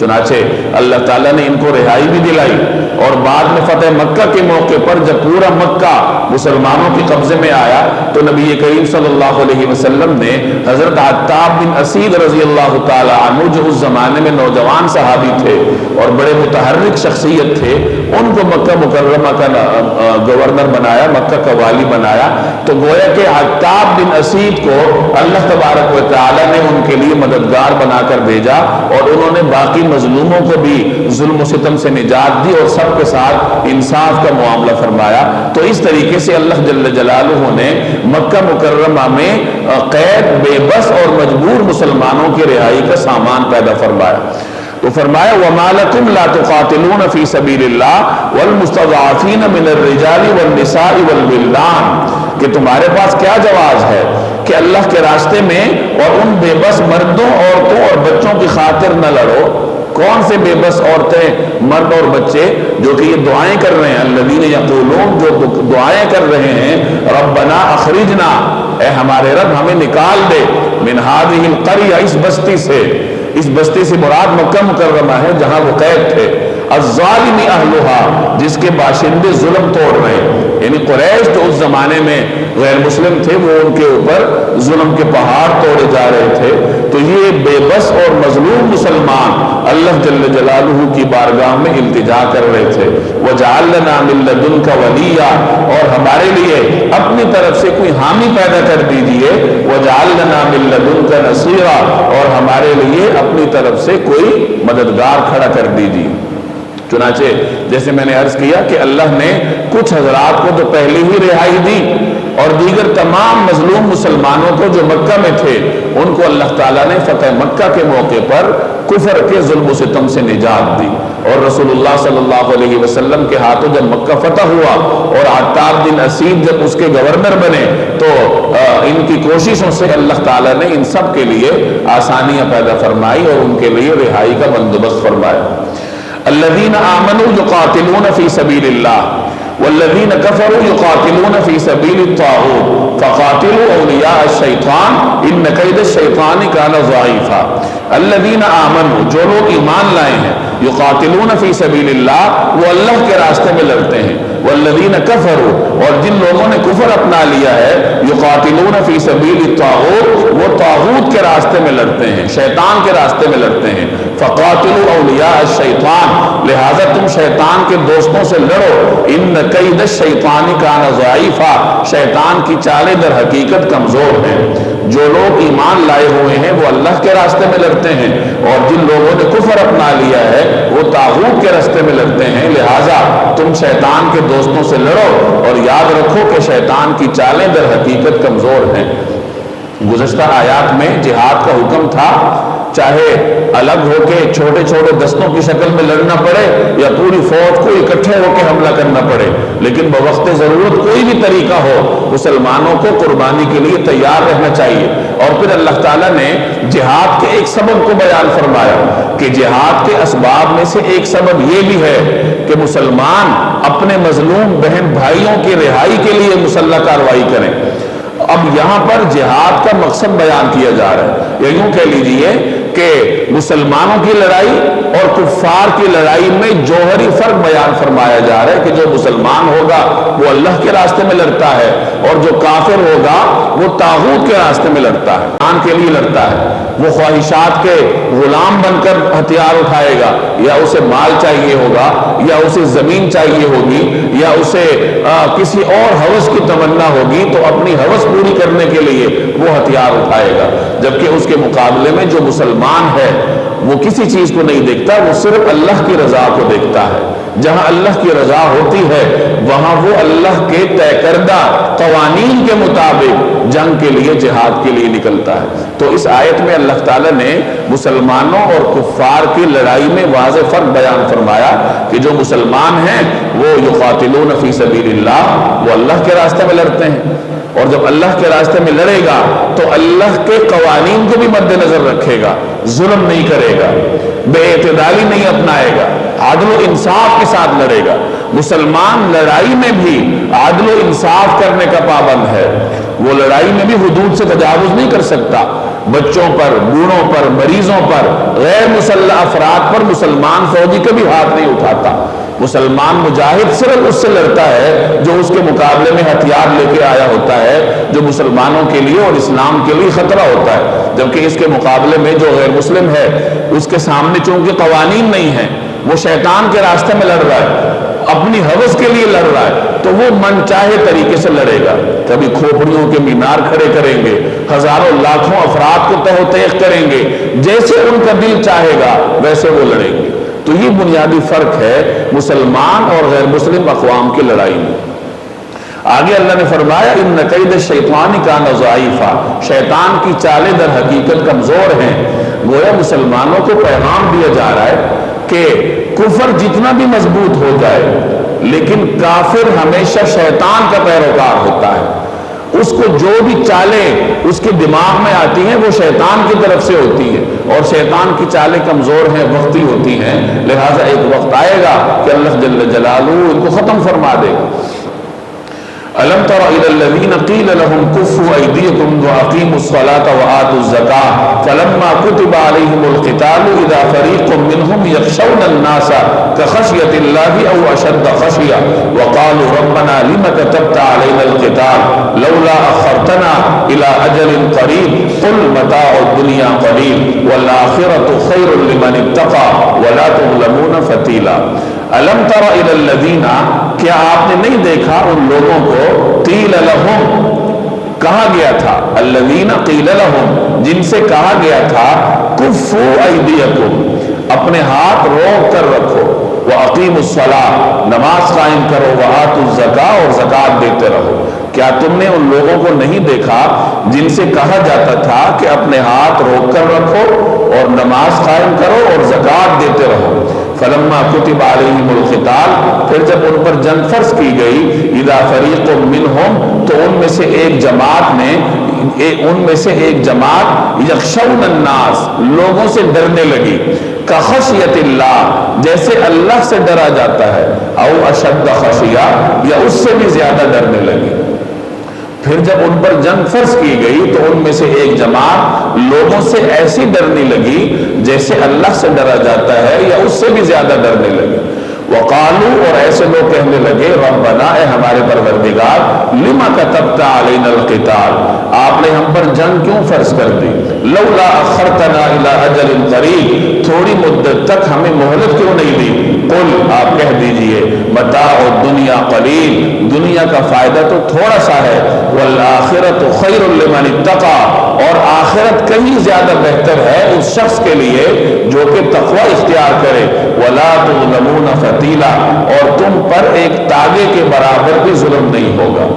چنانچہ اللہ تعالیٰ نے ان کو رہائی بھی دلائی، اور بعد میں فتح مکہ کے موقع پر جب پورا مکہ مسلمانوں کے قبضے میں آیا تو نبی کریم صلی اللہ علیہ وسلم نے حضرت عتاب بن اسید رضی اللہ تعالی عنہ جو اس زمانے میں نوجوان صحابی تھے اور بڑے متحرک شخصیت تھے، ان کو مکہ مکرمہ کا گورنر بنایا، مکہ کا والی بنایا۔ تو گویا کہ عتاب بن اسید کو اللہ تبارک و تعالی نے ان کے لیے مددگار بنا کر بھیجا، اور انہوں نے باقی مظلوموں کو بھی ظلم و ستم سے نجات دی اور سب کے ساتھ انصاف کا معاملہ فرمایا۔ تو اس طریقے سے اللہ جل جلالہ نے مکہ مکرمہ میں قید، بے بس اور مجبور مسلمانوں کی رہائی کا سامان پیدا فرمایا۔ تو فرمایا وَمَا لَكُمْ لَا تُقَاتِلُونَ فِي سَبِيلِ اللَّهِ وَالْمُسْتَضْعَفِينَ مِنَ الرِّجَالِ وَالنِّسَاءِ وَالْوِلْدَانِ، کہ تمہارے پاس کیا جواز ہے کہ اللہ کے راستے میں اور ان بے بس مردوں، عورتوں اور بچوں کی خاطر نہ لڑو۔ کون سے بے بس عورتیں، مرد اور بچے جو کہ یہ دعائیں کر رہے ہیں، الذین یقولون، جو دعائیں کر رہے ہیں، ربنا اخرجنا، اے ہمارے رب ہمیں نکال دے، من هذه القریہ، اس بستی سے۔ اس بستی سے مراد مکہ مکرمہ ہے جہاں وہ قید تھے، الظالم اہلھا، جس کے باشندے ظلم توڑ رہے ہیں، یعنی قریش جو اس زمانے میں غیر مسلم تھے وہ ان کے اوپر ظلم کے پہاڑ توڑے جا رہے تھے۔ تو یہ بے بس اور مظلوم مسلمان اللہ جل جلالہ کی بارگاہ میں التجا کر رہے تھے، وَجَعَلْ لَنَا مِن لَّدُنْكَ وَلِيًّا، اور ہمارے لیے اپنی طرف سے کوئی حامی پیدا کر دیجئے، وَجَعَلْ لَنَا مِن لَّدُنْكَ نَصِيرًا، اور ہمارے لیے اپنی طرف سے کوئی مددگار کھڑا کر دیجئے۔ چنانچہ جیسے میں نے عرض کیا کہ اللہ نے کچھ حضرات کو تو پہلے ہی رہائی دی، اور دیگر تمام مظلوم مسلمانوں کو جو مکہ میں تھے ان کو اللہ تعالیٰ نے فتح مکہ کے موقع پر کفر کے ظلم و ستم سے نجات دی۔ اور رسول اللہ صلی اللہ علیہ وسلم کے ہاتھوں جب مکہ فتح ہوا اور عتاب بن اسید جب اس کے گورنر بنے تو ان کی کوششوں سے اللہ تعالیٰ نے ان سب کے لیے آسانیاں پیدا فرمائی اور ان کے لیے رہائی کا بندوبست فرمایا۔ الذین آمنوا یقاتلون فی سبیل اللہ والذین کفروا یقاتلون فی سبیل الطاغوت فقاتلوا اولیاء الشیطان ان کید الشیطان کان ضعیفا۔ الذین آمنوا، جو لوگ ایمان لائے ہیں، یقاتلون فی سبیل اللہ، وہ اللہ کے راستے میں لڑتے ہیں، والذین کفروا، اور جن لوگوں نے کفر اپنا لیا ہے، یقاتلون فی سبیل الطاغوت، وہ طاغوت کے راستے میں لڑتے ہیں، شیطان کے راستے میں لڑتے ہیں، فقاتلوا اولیاء الشیطان، لہذا تم شیطان کے دوستوں سے لڑو، ان کید الشیطان کان ضعیفا، شیطان کی چالیں در حقیقت کمزور ہیں۔ جو لوگ ایمان لائے ہوئے ہیں وہ اللہ کے راستے میں لڑتے ہیں، اور جن لوگوں نے کفر اپنا لیا ہے وہ طاغوت کے راستے میں لڑتے ہیں، لہٰذا تم شیطان کے دوستوں سے لڑو، اور یاد رکھو کہ شیطان کی چالیں در حقیقت کمزور ہیں۔ گزشتہ آیات میں جہاد کا حکم تھا، چاہے الگ ہو کے چھوٹے چھوٹے دستوں کی شکل میں لڑنا پڑے یا پوری فوج کو اکٹھے ہو کے حملہ کرنا پڑے، لیکن بوقت ضرورت کوئی بھی طریقہ ہو مسلمانوں کو قربانی کے لیے تیار رہنا چاہیے۔ اور پھر اللہ تعالیٰ نے جہاد کے ایک سبب کو بیان فرمایا کہ جہاد کے اسباب میں سے ایک سبب یہ بھی ہے کہ مسلمان اپنے مظلوم بہن بھائیوں کی رہائی کے لیے مسلح کارروائی کریں۔ اب یہاں پر جہاد کا مقصد بیان کیا جا رہا ہے، یا یوں کہہ لیجئے کہ مسلمانوں کی لڑائی اور کفار کی لڑائی میں جوہری فرق بیان فرمایا جا رہا ہے کہ جو مسلمان ہوگا وہ اللہ کے راستے میں لڑتا ہے، اور جو کافر ہوگا وہ طاغوت کے راستے میں لڑتا ہے، ایمان کے لیے لڑتا ہے۔ وہ خواہشات کے غلام بن کر ہتھیار اٹھائے گا، یا اسے مال چاہیے ہوگا، یا اسے زمین چاہیے ہوگی، یا اسے کسی اور ہوس کی تمنا ہوگی، تو اپنی ہوس پوری کرنے کے لیے وہ ہتھیار اٹھائے گا۔ جبکہ اس کے مقابلے میں جو مسلمان ہے وہ کسی چیز کو نہیں دیکھتا، وہ صرف اللہ کی رضا کو دیکھتا ہے۔ جہاں اللہ کی رضا ہوتی ہے وہاں وہ اللہ کے طے کردہ قوانین کے مطابق جنگ کے لیے، جہاد کے لیے نکلتا ہے۔ تو اس آیت میں اللہ تعالیٰ نے مسلمانوں اور کفار کی لڑائی میں واضح فرق بیان فرمایا کہ جو مسلمان ہیں وہ یقاتلون فی سبیل اللہ، وہ اللہ کے راستے میں لڑتے ہیں، اور جب اللہ کے راستے میں لڑے گا تو اللہ کے قوانین کو بھی مد نظر رکھے گا، ظلم نہیں کرے گا، بے اعتدالی نہیں اپنائے گا، عدل و انصاف کے ساتھ لڑے گا۔ مسلمان لڑائی میں بھی عدل و انصاف کرنے کا پابند ہے، وہ لڑائی میں بھی حدود سے تجاوز نہیں کر سکتا۔ بچوں پر، بوڑھوں پر، مریضوں پر، غیر مسلح افراد پر مسلمان فوجی کبھی ہاتھ نہیں اٹھاتا۔ مسلمان مجاہد صرف اس سے لڑتا ہے جو اس کے مقابلے میں ہتھیار لے کے آیا ہوتا ہے، جو مسلمانوں کے لیے اور اسلام کے لیے خطرہ ہوتا ہے، جبکہ اس کے مقابلے میں جو غیر مسلم ہے اس کے سامنے چونکہ قوانین نہیں ہیں، وہ شیطان کے راستے میں لڑ رہا ہے، اپنی ہوس کے لیے لڑ رہا ہے، تو وہ من چاہے طریقے سے لڑے گا۔ کبھی کھوپڑیوں کے مینار کھڑے کریں گے، ہزاروں لاکھوں افراد کو تہ و تیغ کریں گے، جیسے ان کا دل چاہے گا ویسے وہ لڑیں گے۔ تو یہ بنیادی فرق ہے مسلمان اور غیر مسلم اقوام کی لڑائی میں۔ آگے اللہ نے فرمایا ان کید الشیطان کان ضعیفا، شیطان کی چالیں در حقیقت کمزور ہیں۔ گویا مسلمانوں کو پیغام دیا جا رہا ہے کہ کفر جتنا بھی مضبوط ہو جائے لیکن کافر ہمیشہ شیطان کا پیروکار ہوتا ہے، اس کو جو بھی چالیں اس کے دماغ میں آتی ہیں وہ شیطان کی طرف سے ہوتی ہیں، اور شیطان کی چالیں کمزور ہیں، وقتی ہوتی ہیں، لہٰذا ایک وقت آئے گا کہ اللہ جل جلالہ ان کو ختم فرما دے گا۔ أَلَمْ تَرَ إِلَى الَّذِينَ قِيلَ لَهُمْ كُفُّوا أَيْدِيَكُمْ وَأَقِيمُوا الصَّلَاةَ وَآتُوا الزَّكَاةَ فَلَمَّا كُتِبَ عَلَيْهِمُ الْقِتَالُ إِذَا فَرِيقٌ مِّنْهُمْ يَخْشَوْنَ النَّاسَ كَخَشْيَةِ اللَّهِ أَوْ أَشَدَّ خَشْيَةً وَقَالُوا رَبَّنَا لِمَ كَتَبْتَ عَلَيْنَا الْقِتَالَ لَوْلَا أَخَّرْتَنَا إِلَىٰ أَجَلٍ قَرِيبٍ قُلْ مَتَاعُ الدُّنْيَا قَلِيلٌ وَالْآخِرَةُ خَيْرٌ لِمَنِ اتَّقَىٰ وَلَا تُظْلَمُونَ فَتِيلًا۔ أَلَمْ تَرَ إِلَى الَّذِينَ، کیا آپ نے نہیں دیکھا ان لوگوں کو، قیل لہم کہا گیا تھا، الذین قیل لہم جن سے کہا گیا تھا، کفوا ایدیکم اپنے ہاتھ روک کر رکھو، واقیموا الصلاۃ نماز قائم کرو، وآتوا الزکاۃ اور زکوٰۃ دیتے رہو۔ کیا تم نے ان لوگوں کو نہیں دیکھا جن سے کہا جاتا تھا کہ اپنے ہاتھ روک کر رکھو اور نماز قائم کرو اور زکوٰۃ دیتے رہو؟ فلما کتب علیہم القتال، پھر جب ان پر جنگ فرض کی گئی، اذا فریق منہم تو ان میں سے ایک جماعت یخشون الناس لوگوں سے ڈرنے لگی، کخشیت اللہ جیسے اللہ سے ڈرا جاتا ہے، او اشد خشیہ یا اس سے بھی زیادہ ڈرنے لگی۔ پھر جب ان پر جنگ فرض کی گئی تو ان میں سے ایک جماعت لوگوں سے ایسی ڈرنے لگی جیسے اللہ سے ڈرا جاتا ہے یا اس سے بھی زیادہ ڈرنے لگی۔ وقالو اور ایسے لوگ کہنے لگے، ربنا اے ہمارے پروردگار، لما کتبت علینا القتال آپ نے ہم پر جنگ کیوں فرض کر دی؟ لولا اخرتنا الی اجل قریب تھوڑی مدت تک ہمیں مہلت کیوں نہیں دی؟ قل آپ کہہ دیجئے، متاع الدنیا قلیل دنیا کا فائدہ تو تھوڑا سا ہے، والآخرۃ خیر لمن اتقی اور آخرت کہیں زیادہ بہتر ہے اس شخص کے لیے جو کہ تقوی اختیار کرے، ولا تظلمون فتیلا اور تم پر ایک تاگے کے برابر بھی ظلم نہیں ہوگا۔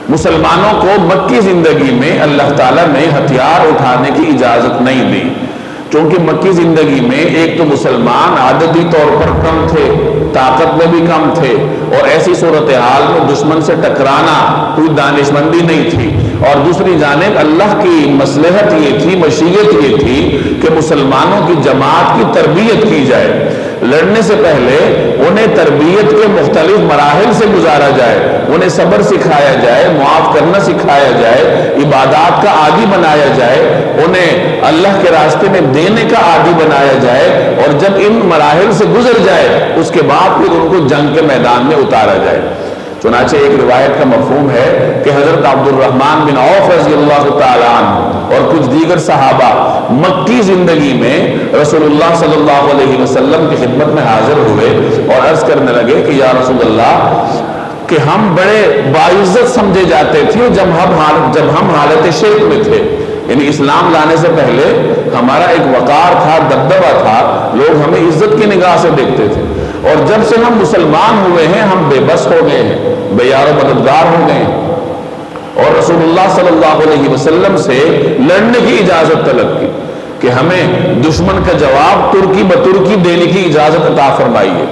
مسلمانوں کو مکی زندگی میں اللہ تعالیٰ نے ہتھیار اٹھانے کی اجازت نہیں دی، چونکہ مکی زندگی میں ایک تو مسلمان عددی طور پر کم تھے، طاقت میں بھی کم تھے، اور ایسی صورتحال میں دشمن سے ٹکرانا کوئی دانشمندی نہیں تھی، اور دوسری جانب اللہ کی مصلحت یہ تھی، مشیت یہ تھی کہ مسلمانوں کی جماعت کی تربیت کی جائے، لڑنے سے پہلے انہیں تربیت کے مختلف مراحل سے گزارا جائے، انہیں صبر سکھایا جائے، معاف کرنا سکھایا جائے، عبادات کا عادی بنایا جائے، انہیں اللہ کے راستے میں دینے کا عادی بنایا جائے، اور جب ان مراحل سے گزر جائے اس کے بعد پھر ان کو جنگ کے میدان میں اتارا جائے۔ چنانچہ ایک روایت کا مفہوم ہے کہ حضرت عبد الرحمن بن عوف رضی اللہ تعالیٰ عنہ اور کچھ دیگر صحابہ مکی زندگی میں رسول اللہ صلی اللہ علیہ وسلم کی خدمت میں حاضر ہوئے اور عرض کرنے لگے کہ یا رسول اللہ کہ ہم بڑے باعزت سمجھے جاتے تھے جب ہم حالت شرک میں تھے، یعنی اسلام لانے سے پہلے ہمارا ایک وقار تھا، دبدبہ تھا، لوگ ہمیں عزت کی نگاہ سے دیکھتے تھے، اور جب سے ہم مسلمان ہوئے ہیں ہم بے بس ہو گئے ہیں، بے یار و مددگار ہو گئے ہیں، اور رسول اللہ صلی اللہ علیہ وسلم سے لڑنے کی اجازت طلب کی کہ ہمیں دشمن کا جواب ترکی بترکی دینے کی اجازت عطا فرمائیے،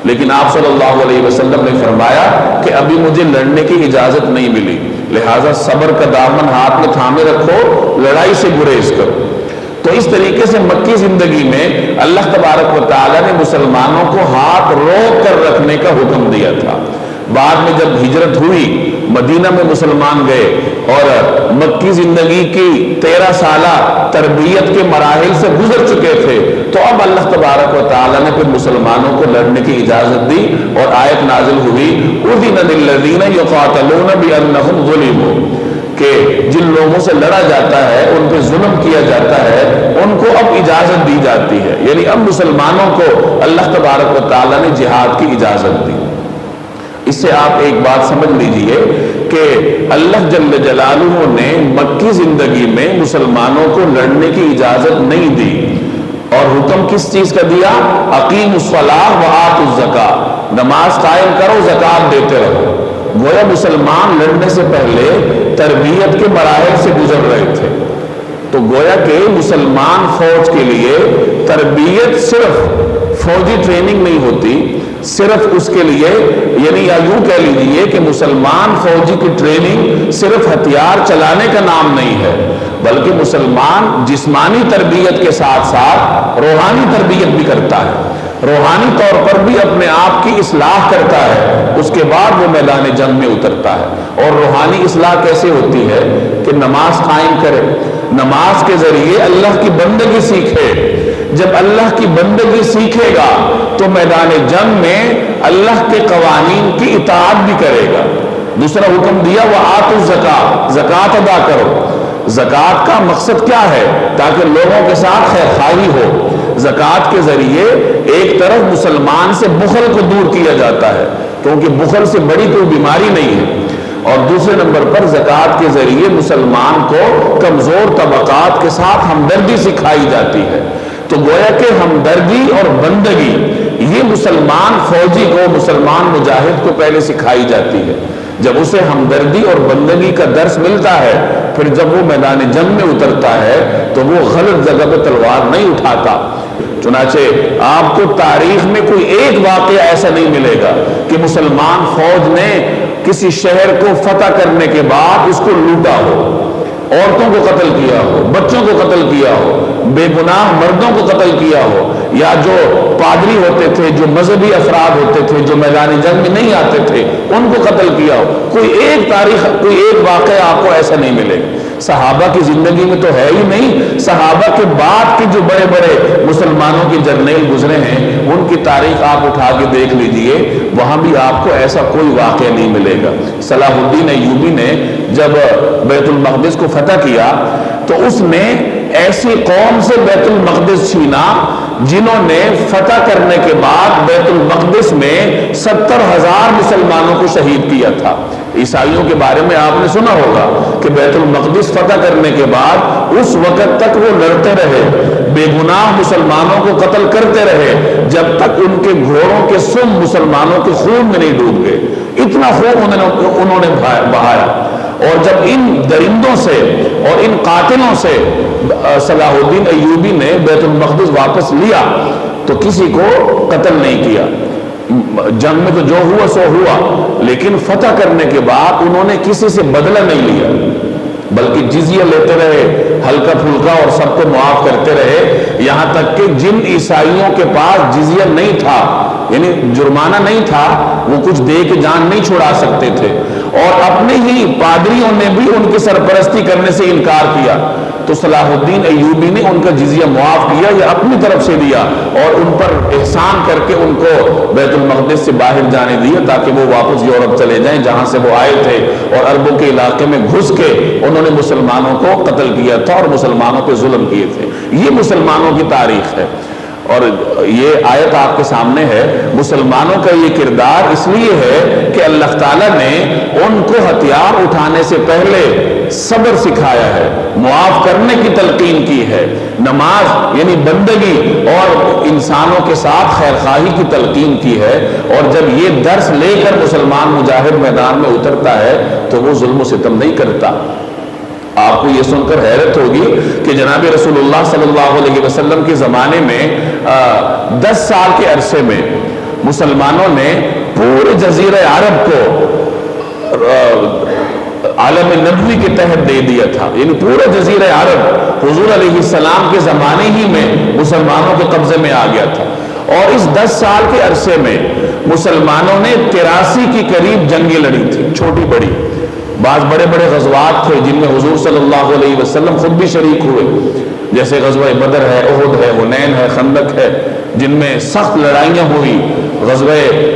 لیکن آپ صلی اللہ علیہ وسلم نے فرمایا کہ ابھی مجھے لڑنے کی اجازت نہیں ملی، لہٰذا صبر کا دامن ہاتھ میں تھامے رکھو، لڑائی سے گریز کرو۔ تو اس طریقے سے مکی زندگی میں اللہ تبارک و تعالیٰ نے مسلمانوں کو ہاتھ روک کر رکھنے کا حکم دیا تھا۔ بعد میں جب ہجرت ہوئی مدینہ میں مسلمان گئے اور مکی زندگی کی 13 سالہ تربیت کے مراحل سے گزر چکے تھے، تو اب اللہ تبارک و تعالیٰ نے پھر مسلمانوں کو لڑنے کی اجازت دی اور آیت نازل ہوئی اذن للذین یقاتلون بانہم ظلموا، کہ جن لوگوں سے لڑا جاتا ہے، ان پہ ظلم کیا جاتا ہے، ان کو اب اجازت دی جاتی ہے، یعنی اب مسلمانوں کو اللہ تبارک و تعالیٰ نے جہاد کی اجازت دی۔ اس سے آپ ایک بات سمجھ لیجئے کہ اللہ جل جلالہ نے مکی زندگی میں مسلمانوں کو لڑنے کی اجازت نہیں دی، اور حکم کس چیز کا دیا؟ اقیموا الصلاۃ وآتوا الزکاۃ، نماز قائم کرو، زکوٰۃ دیتے رہو۔ گویا مسلمان لڑنے سے پہلے تربیت کے مراحل سے گزر رہے تھے، تو گویا کہ مسلمان فوج کے لیے تربیت صرف فوجی ٹریننگ نہیں ہوتی، صرف اس کے لیے، یعنی یا یوں کہہ لیجیے کہ مسلمان فوجی کی ٹریننگ صرف ہتھیار چلانے کا نام نہیں ہے، بلکہ مسلمان جسمانی تربیت کے ساتھ ساتھ روحانی تربیت بھی کرتا ہے، روحانی طور پر بھی اپنے آپ کی اصلاح کرتا ہے، اس کے بعد وہ میدان جنگ میں اترتا ہے۔ اور روحانی اصلاح کیسے ہوتی ہے؟ کہ نماز قائم کرے، نماز کے ذریعے اللہ کی بندگی سیکھے، جب اللہ کی بندگی سیکھے گا تو میدان جنگ میں اللہ کے قوانین کی اطاعت بھی کرے گا۔ دوسرا حکم دیا وآتوا الزکاۃ، زکوٰۃ ادا کرو۔ زکوٰۃ کا مقصد کیا ہے؟ تاکہ لوگوں کے ساتھ خیر خواہی ہو۔ زکوٰۃ کے ذریعے ایک طرف مسلمان سے بخل کو دور کیا جاتا ہے، کیونکہ بخل سے بڑی کوئی بیماری نہیں ہے، اور دوسرے نمبر پر زکوٰۃ کے ذریعے مسلمان کو کمزور طبقات کے ساتھ ہمدردی سکھائی جاتی ہے۔ تو گویا کہ ہمدردی اور بندگی یہ مسلمان فوجی کو، مسلمان مجاہد کو پہلے سکھائی جاتی ہے۔ جب اسے ہمدردی اور بندگی کا درس ملتا ہے، پھر جب وہ میدان جنگ میں اترتا ہے تو وہ غلط جگہ پہ تلوار نہیں اٹھاتا۔ چنانچہ آپ کو تاریخ میں کوئی ایک واقعہ ایسا نہیں ملے گا کہ مسلمان فوج نے کسی شہر کو فتح کرنے کے بعد اس کو لوٹا ہو، عورتوں کو قتل کیا ہو، بچوں کو قتل کیا ہو، بے گناہ مردوں کو قتل کیا ہو، یا جو پادری ہوتے تھے، جو مذہبی افراد ہوتے تھے، جو میدان جنگ میں نہیں آتے تھے، ان کو قتل کیا ہو۔ کوئی ایک تاریخ، کوئی ایک واقعہ آپ کو ایسا نہیں ملے گا۔ صحابہ کی زندگی میں تو ہے ہی نہیں، صحابہ کے بعد کے جو بڑے بڑے مسلمانوں کے جرنیل گزرے ہیں، ان کی تاریخ آپ اٹھا کے دیکھ لیجئے، وہاں بھی آپ کو ایسا کوئی واقعہ نہیں ملے گا۔ صلاح الدین ایوبی نے جب بیت المقدس کو فتح کیا تو اس نے ایسی قوم سے بیت المقدس چھینا جنہوں نے فتح کرنے کے بعد بیت المقدس میں 70,000 مسلمانوں کو شہید کیا تھا۔ عیسائیوں کے بارے میں آپ نے سنا ہوگا کہ بیت المقدس فتح کرنے کے بعد اس وقت تک وہ لڑتے رہے، بے گناہ مسلمانوں کو قتل کرتے رہے، جب تک ان کے گھوڑوں کے سم مسلمانوں کے خون میں نہیں ڈوب گئے۔ اتنا خون انہوں نے بہایا، اور جب ان درندوں سے اور ان قاتلوں سے صلاح الدین ایوبی نے بیت المقدس واپس لیا تو کسی کو قتل نہیں کیا۔ جنگ میں تو جو ہوا سو ہوا، لیکن فتح کرنے کے بعد انہوں نے کسی سے بدلہ نہیں لیا، بلکہ جزیہ لیتے رہے، ہلکا پھلکا، اور سب کو معاف کرتے رہے، یہاں تک کہ جن عیسائیوں کے پاس جزیہ نہیں تھا، یعنی جرمانہ نہیں تھا، وہ کچھ دے کے جان نہیں چھڑا سکتے تھے، اور اپنے ہی پادریوں نے بھی ان کی سرپرستی کرنے سے انکار کیا، تو صلاح الدین ایوبی نے ان کا جزیہ معاف کیا یا اپنی طرف سے دیا، اور ان پر احسان کر کے ان کو بیت المقدس سے باہر جانے دیا تاکہ وہ واپس یورپ چلے جائیں جہاں سے وہ آئے تھے، اور عربوں کے علاقے میں گھس کے انہوں نے مسلمانوں کو قتل کیا تھا اور مسلمانوں پہ ظلم کیے تھے۔ یہ مسلمانوں کی تاریخ ہے، اور یہ آیت آپ کے سامنے ہے۔ مسلمانوں کا یہ کردار اس لیے ہے کہ اللہ تعالیٰ نے ان کو ہتھیار اٹھانے سے پہلے صبر سکھایا ہے، معاف کرنے کی تلقین کی ہے، نماز یعنی بندگی اور انسانوں کے ساتھ خیر خواہی کی تلقین کی ہے، اور جب یہ درس لے کر مسلمان مجاہد میدان میں اترتا ہے تو وہ ظلم و ستم نہیں کرتا۔ آپ کو یہ سن کر حیرت ہوگی کہ جناب رسول اللہ صلی اللہ علیہ وسلم کے زمانے میں 10 سال کے عرصے میں مسلمانوں نے پورے جزیرہ عرب کو عالم نبوی کے تحت دے دیا تھا، یعنی پورا جزیرہ عرب حضور علیہ السلام کے زمانے ہی میں مسلمانوں کے قبضے میں آ گیا تھا، اور اس 10 سال کے عرصے میں مسلمانوں نے 83 کی قریب جنگیں لڑی تھی، چھوٹی بڑی۔ بعض بڑے بڑے غزوات تھے جن میں حضور صلی اللہ علیہ وسلم خود بھی شریک ہوئے، جیسے غزوہ بدر ہے، احد ہے، حنین ہے، خندق ہے، جن میں سخت لڑائیاں ہوئی۔ غزوہ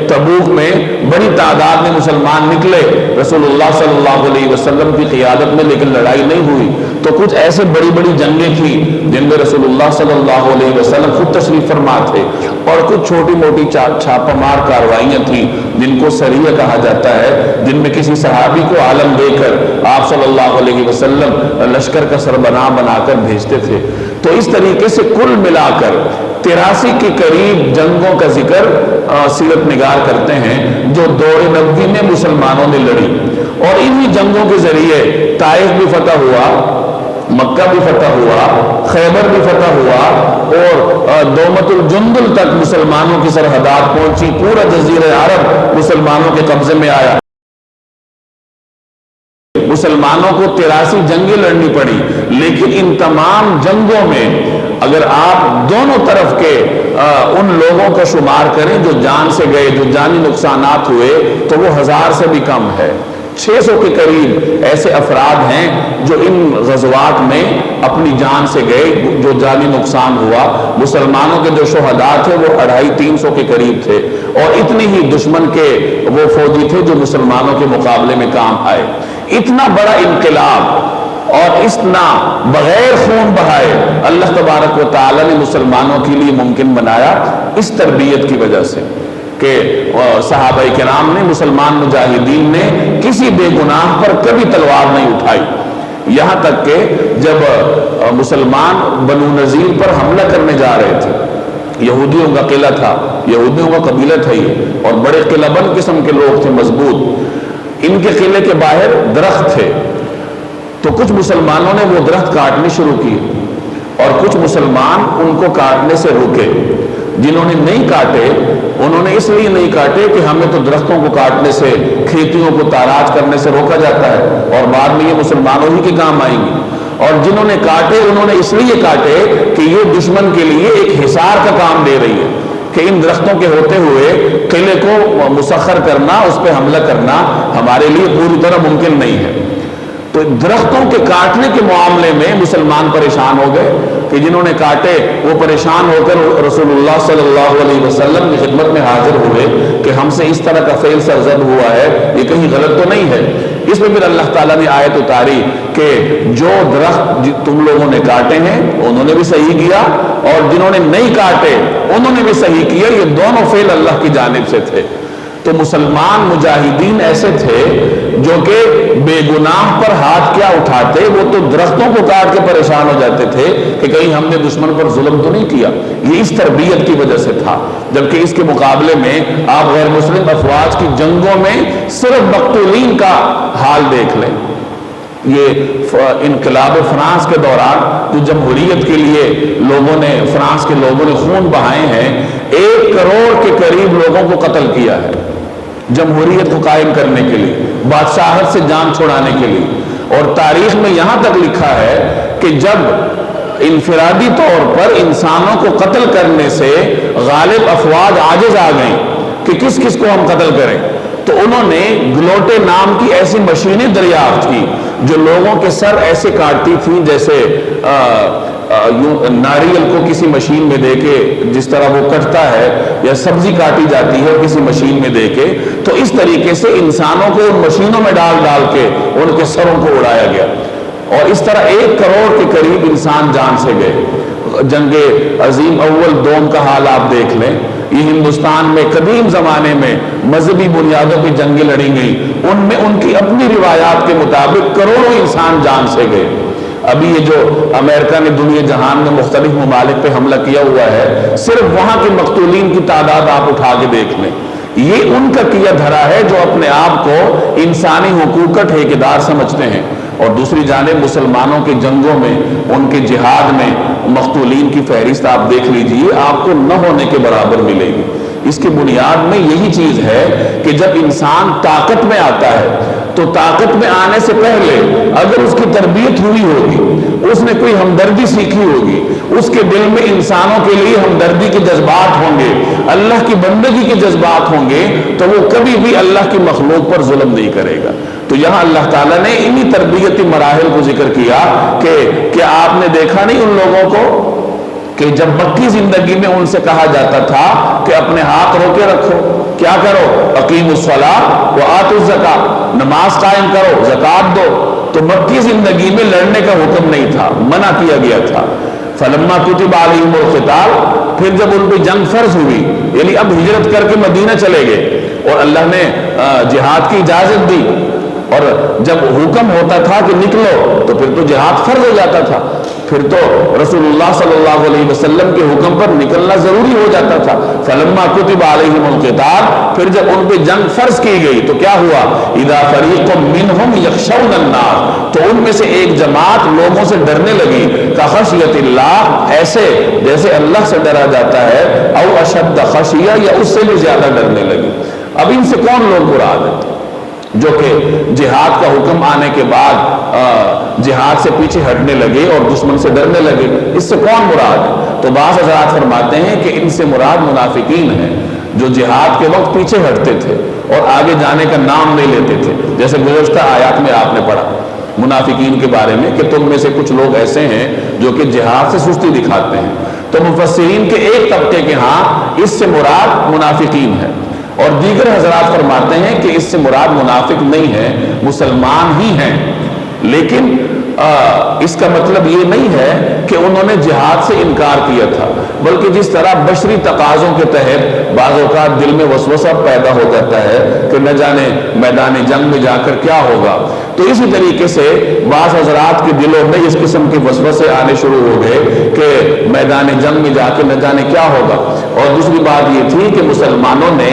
تبوک میں بڑی تعداد میں مسلمان نکلے رسول اللہ صلی اللہ علیہ وسلم کی قیادت میں، لیکن لڑائی نہیں ہوئی۔ تو کچھ ایسے بڑی بڑی جنگیں تھیں جن میں رسول اللہ صلی اللہ علیہ وسلم خود تشریف فرما تھے، اور کچھ چھوٹی موٹی چھاپہ مار کارروائیاں تھیں جن کو سریہ کہا جاتا ہے، جن میں کسی صحابی کو عالم دے کر آپ صلی اللہ علیہ وسلم لشکر کا سربراہ بنا کر بھیجتے تھے۔ تو اس طریقے سے کل ملا کر 83 کے قریب جنگوں کا ذکر سیرت نگار کرتے ہیں جو دور نبوی میں مسلمانوں نے لڑی، اور انہی جنگوں کے ذریعے طائف بھی فتح ہوا، مکہ بھی فتح ہوا، خیبر بھی فتح ہوا، اور دومت الجندل تک مسلمانوں کی سرحدات پہنچی، پورا جزیرہ عرب مسلمانوں کے قبضے میں آیا۔ مسلمانوں کو 83 جنگیں لڑنی پڑی، لیکن ان تمام جنگوں میں اگر آپ دونوں طرف کے ان لوگوں کا شمار کریں جو جان سے گئے، جو جانی نقصانات ہوئے، تو وہ 1000 سے بھی کم ہے۔ 600 کے قریب ایسے افراد ہیں جو ان غزوات میں اپنی جان سے گئے، جو جانی نقصان ہوا۔ مسلمانوں کے جو شہداء تھے وہ 250-300 کے قریب تھے، اور اتنی ہی دشمن کے وہ فوجی تھے جو مسلمانوں کے مقابلے میں کام آئے۔ اتنا بڑا انقلاب اور اتنا بغیر خون بہائے اللہ تبارک و تعالی نے مسلمانوں کے لیے ممکن بنایا، اس تربیت کی وجہ سے کہ صحابہ کرام نے، مسلمان مجاہدین نے کسی بے گناہ پر کبھی تلوار نہیں اٹھائی۔ یہاں تک کہ جب مسلمان بنو نذیر پر حملہ کرنے جا رہے تھے، یہودیوں کا قلعہ تھا، یہودیوں کا قبیلہ تھا یہ، اور بڑے قلعہ بند قسم کے لوگ تھے، مضبوط۔ ان کے قلعے کے باہر درخت تھے، تو کچھ مسلمانوں نے وہ درخت کاٹنے شروع کیے، اور کچھ مسلمان ان کو کاٹنے سے روکے۔ جنہوں نے نہیں کاٹے انہوں نے اس لیے نہیں کاٹے کہ ہمیں تو درختوں کو کاٹنے سے، کھیتیوں کو تاراج کرنے سے روکا جاتا ہے، اور بعد میں یہ مسلمانوں ہی کے کام آئیں گی۔ اور جنہوں نے کاٹے انہوں نے اس لیے کاٹے کہ یہ دشمن کے لیے ایک حصار کا کام دے رہی ہے، کہ ان درختوں کے ہوتے ہوئے قلعے کو مسخر کرنا، اس پہ حملہ کرنا ہمارے لیے پوری طرح ممکن نہیں ہے۔ تو درختوں کے کاٹنے کے معاملے میں مسلمان پریشان ہو گئے، کہ جنہوں نے کاٹے وہ پریشان ہو کر رسول اللہ صلی اللہ علیہ وسلم کی خدمت میں حاضر ہوئے کہ ہم سے اس طرح کا فعل سرزد ہوا ہے، یہ کہیں غلط تو نہیں ہے۔ اس میں پھر اللہ تعالیٰ نے آیت اتاری کہ جو درخت تم لوگوں نے کاٹے ہیں انہوں نے بھی صحیح کیا، اور جنہوں نے نہیں کاٹے انہوں نے بھی صحیح کیا، یہ دونوں فعل اللہ کی جانب سے تھے۔ تو مسلمان مجاہدین ایسے تھے جو کہ بے گناہ پر ہاتھ کیا اٹھاتے، وہ تو درختوں کو کاٹ کے پریشان ہو جاتے تھے کہ کہیں ہم نے دشمن پر ظلم تو نہیں کیا۔ یہ اس تربیت کی وجہ سے تھا۔ جبکہ اس کے مقابلے میں آپ غیر مسلم افواج کی جنگوں میں صرف مقتولین کا حال دیکھ لیں۔ یہ انقلاب فرانس کے دوران جو جمہوریت کے لیے لوگوں نے، فرانس کے لوگوں نے خون بہائے ہیں، 1 کروڑ کے قریب لوگوں کو قتل کیا ہے جمہوریت کو قائم کرنے کے لیے، بادشاہت سے جان چھڑانے کے لیے۔ اور تاریخ میں یہاں تک لکھا ہے کہ جب انفرادی طور پر انسانوں کو قتل کرنے سے غالب افواج عاجز آ گئیں کہ کس کس کو ہم قتل کریں، تو انہوں نے گلوٹے نام کی ایسی مشینیں دریافت کی جو لوگوں کے سر ایسے کاٹتی تھیں جیسے ناریل کو کسی مشین میں دے کے جس طرح وہ کٹتا ہے، یا سبزی کاٹی جاتی ہے کسی مشین میں دے کے، تو اس طریقے سے انسانوں کو ان مشینوں میں ڈال ڈال کے ان کے سروں کو اڑایا گیا، اور اس طرح 1 کروڑ کے قریب انسان جان سے گئے۔ جنگ عظیم اول دوم کا حال آپ دیکھ لیں، یہ ہندوستان میں قدیم زمانے میں مذہبی بنیادوں پہ جنگیں لڑی گئیں، ان میں ان کی اپنی روایات کے مطابق کروڑوں انسان جان سے گئے۔ ابھی یہ جو امریکہ نے دنیا جہان میں مختلف ممالک پہ حملہ کیا ہوا ہے، صرف وہاں کے مقتولین کی تعداد آپ اٹھا کے دیکھ لیں، یہ ان کا کیا دھرا ہے جو اپنے آپ کو انسانی حقوق کا ٹھیکیدار سمجھتے ہیں۔ اور دوسری جانب مسلمانوں کے جنگوں میں، ان کے جہاد میں مقتولین کی فہرست آپ دیکھ لیجئے، آپ کو نہ ہونے کے برابر ملے گی۔ اس کی بنیاد میں یہی چیز ہے کہ جب انسان طاقت میں آتا ہے، تو طاقت میں آنے سے پہلے اگر اس کی تربیت ہوئی ہوگی، اس نے کوئی ہمدردی سیکھی ہوگی، اس کے دل میں انسانوں کے لیے ہمدردی کے جذبات ہوں گے، اللہ کی بندگی کے جذبات ہوں گے، تو وہ کبھی بھی اللہ کی مخلوق پر ظلم نہیں کرے گا۔ تو یہاں اللہ تعالیٰ نے انہی تربیتی مراحل کو ذکر کیا کہ کیا آپ نے دیکھا نہیں ان لوگوں کو کہ جب مکی زندگی میں ان سے کہا جاتا تھا کہ اپنے ہاتھ روکے رکھو، کیا کرو؟ اقیموا الصلاۃ وآتوا الزکاۃ، نماز قائم کرو، زکوٰۃ دو۔ تو مکی زندگی میں لڑنے کا حکم نہیں تھا، منع کیا گیا تھا۔ فلما کتب علیہم القتال، پھر جب ان پہ جنگ فرض ہوئی، یعنی اب ہجرت کر کے مدینہ چلے گئے اور اللہ نے جہاد کی اجازت دی، اور جب حکم ہوتا تھا کہ نکلو تو پھر تو جہاد فرض ہو جاتا تھا، پھر تو رسول اللہ صلی اللہ علیہ وسلم کے حکم پر نکلنا ضروری ہو جاتا تھا۔ فلما کتب علیہم القتال، پھر جب ان پہ جنگ فرض کی گئی تو کیا ہوا؟ اذا فریق منہم یخشون الناس، تو ان میں سے ایک جماعت لوگوں سے ڈرنے لگی، کخشیت اللہ، ایسے جیسے اللہ سے ڈرا جاتا ہے، او اشد خشیہ، یا اس سے بھی زیادہ ڈرنے لگی۔ اب ان سے کون لوگ مراد ہیں جو کہ جہاد کا حکم آنے کے بعد جہاد سے پیچھے ہٹنے لگے اور دشمن سے ڈرنے لگے؟ اس سے کون مراد ہے؟ تو بعض حضرات فرماتے ہیں کہ ان سے مراد منافقین ہیں، جو جہاد کے وقت پیچھے ہٹتے تھے اور آگے جانے کا نام نہیں لیتے تھے، جیسے گزشتہ آیات میں آپ نے پڑھا منافقین کے بارے میں کہ تم میں سے کچھ لوگ ایسے ہیں جو کہ جہاد سے سستی دکھاتے ہیں۔ تو مفسرین کے ایک طبقے کے ہاں اس سے مراد منافقین ہے، اور دیگر حضرات فرماتے ہیں کہ اس سے مراد منافق نہیں ہے، مسلمان ہی ہیں، لیکن اس کا مطلب یہ نہیں ہے کہ انہوں نے جہاد سے انکار کیا تھا، بلکہ جس طرح بشری تقاضوں کے تحت بعض اوقات دل میں وسوسہ پیدا ہو جاتا ہے کہ نہ جانے میدان جنگ میں جا کر کیا ہوگا، تو اسی طریقے سے بعض حضرات کے دلوں میں اس قسم کے وسوسے آنے شروع ہو گئے کہ میدان جنگ میں جا کے نہ جانے کیا ہوگا۔ اور دوسری بات یہ تھی کہ مسلمانوں نے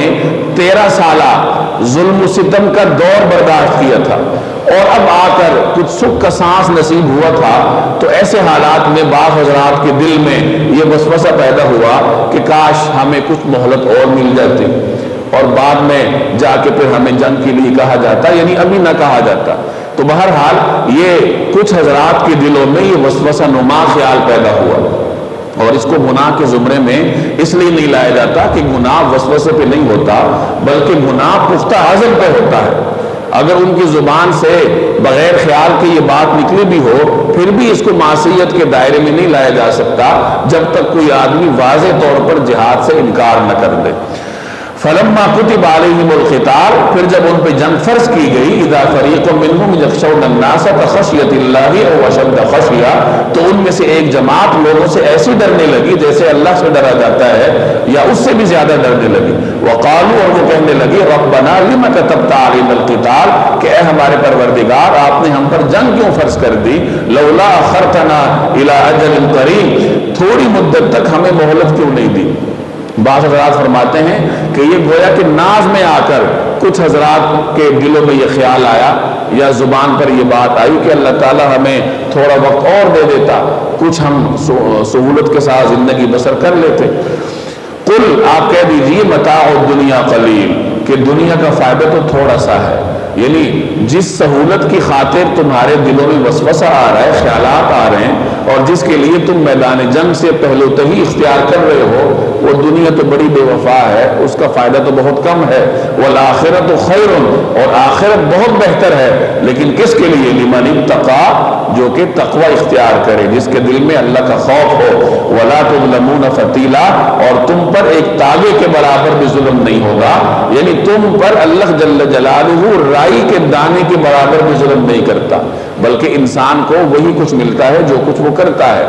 13 سالہ ظلم و ستم کا دور برداشت کیا تھا، اور اب آ کر کچھ سکھ کا سانس نصیب ہوا تھا، تو ایسے حالات میں بعض حضرات کے دل میں یہ وسوسہ پیدا ہوا کہ کاش ہمیں کچھ مہلت اور مل جاتی، اور بعد میں جا کے پھر ہمیں جنگ کے لیے کہا جاتا، یعنی ابھی نہ کہا جاتا۔ تو بہرحال یہ کچھ حضرات کے دلوں میں یہ وسوسہ نما خیال پیدا ہوا، اور اس کو گناہ کے زمرے میں اس لیے نہیں لایا جاتا کہ گناہ وسوسے پہ نہیں ہوتا، بلکہ گناہ پختہ عزم پہ ہوتا ہے۔ اگر ان کی زبان سے بغیر خیال کے یہ بات نکلی بھی ہو، پھر بھی اس کو معصیت کے دائرے میں نہیں لایا جا سکتا جب تک کوئی آدمی واضح طور پر جہاد سے انکار نہ کر دے۔ فلما کتب علیہم القتال، پھر جب ان پہ جنگ فرض کی گئی، اذا فریق منہم یخشون الناس کخشیۃ اللہ او اشد خشیہ، تو ان میں سے ایک جماعت لوگوں سے ایسی ڈرنے لگی جیسے اللہ سے ڈرا جاتا ہے یا اس سے بھی زیادہ ڈرنے لگی۔ وقالوا، اور وہ کہنے لگی، ربنا لم کتبت علینا القتال، کہ اے ہمارے پروردگار آپ نے ہم پر جنگ کیوں فرض کر دی، لولا اخرتنا الی اجل قریب، تھوڑی مدت تک ہمیں مہلت کیوں نہیں دی۔ بعض حضرات فرماتے ہیں کہ یہ گویا کہ ناز میں آ کر کچھ حضرات کے دلوں میں یہ خیال آیا یا زبان پر یہ بات آئی کہ اللہ تعالیٰ ہمیں تھوڑا وقت اور دے دیتا، کچھ ہم سہولت کے ساتھ زندگی بسر کر لیتے۔ قل، آپ کہہ دیجئے، متاع الدنیا قلیل، کہ دنیا کا فائدہ تو تھوڑا سا ہے، یعنی جس سہولت کی خاطر تمہارے دلوں میں وسوسہ آ رہا ہے، خیالات آ رہے ہیں، اور جس کے لیے تم میدان جنگ سے پہلو تہی اختیار کر رہے ہو، وہ دنیا تو بڑی بے وفا ہے، اس کا فائدہ تو بہت کم ہے۔ والآخرۃ خیر، اور آخرت بہت بہتر ہے، لیکن کس کے لیے؟ لمن اتقی، جو کہ تقوی اختیار کرے، جس کے دل میں اللہ کا خوف ہو۔ ولا تظلمون فتیلا، اور تم پر ایک تاگے کے برابر بھی ظلم نہیں ہوگا، یعنی تم پر اللہ جل جلالہ رائی کے دانے کے برابر بھی ظلم نہیں کرتا، بلکہ انسان کو وہی کچھ ملتا ہے جو کچھ وہ کرتا ہے۔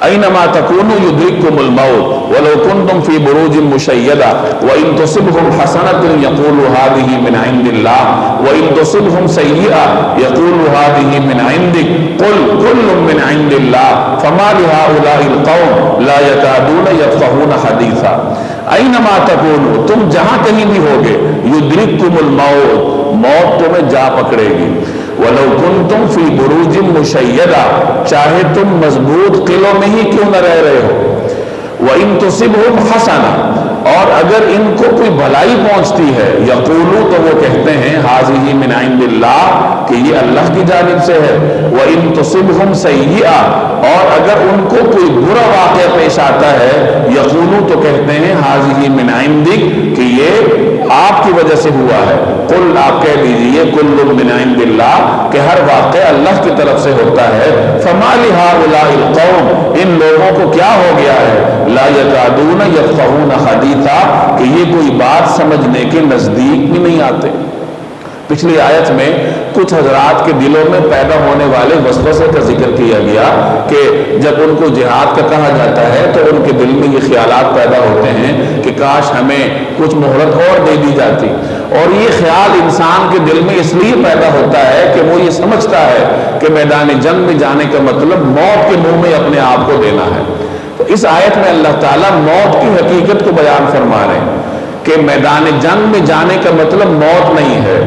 اینما تکونوا یدرککم الموت ولو کنتم فی بروج مشیدہ وان تصبهم حسنۃ یقولوا هذه من عند اللہ وان تصبهم سیئۃ یقولوا هذه من عندک قل کل من عند اللہ فما لهؤلاء القوم لا یکادون یفقهون حدیثا۔ اینما تکونوا، تم جہاں کہیں بھی ہوگے، یدرککم الموت، موت تمہیں جا پکڑے گی۔ وَلَوْ كُنْتُمْ فِي بُرُوجٍ مُشَيَّدَةٍ، چاہے تم مضبوط قلعوں میں ہی کیوں نہ رہ رہے ہو۔ وَإِن تُصِبْهُمْ حَسَنَةٌ، اور اگر ان کو کوئی بھلائی پہنچتی ہے یقولو تو وہ کہتے ہیں حاذہ من عند اللہ کہ یہ اللہ کی جانب سے ہے، وَإِن تُصِبْهُمْ سَيِّئَةٌ اور اگر ان کو کوئی برا واقعہ پیش آتا ہے یقولو تو کہتے ہیں حاذہ من عندک کہ یہ آپ کی وجہ سے ہوا ہے، قل آپ کہہ دیجئے کل من عند اللہ کہ ہر واقعہ اللہ کی طرف سے ہوتا ہے، فما لہؤلاء القوم ان لوگوں کو کیا ہو گیا ہے لا یکادون یفقہون حدیثا کہ یہ کوئی بات سمجھنے کے نزدیک بھی نہیں آتے۔ پچھلی آیت میں کچھ حضرات کے دلوں میں پیدا ہونے والے وسوسے کا ذکر کیا گیا کہ جب ان کو جہاد کا کہا جاتا ہے تو ان کے دل میں یہ خیالات پیدا ہوتے ہیں کہ کاش ہمیں کچھ مہلت اور دے دی جاتی، اور یہ خیال انسان کے دل میں اس لیے پیدا ہوتا ہے کہ وہ یہ سمجھتا ہے کہ میدان جنگ میں جانے کا مطلب موت کے منہ میں اپنے آپ کو دینا ہے۔ تو اس آیت میں اللہ تعالیٰ موت کی حقیقت کو بیان فرما رہے ہیں کہ میدان جنگ میں جانے کا مطلب موت نہیں ہے۔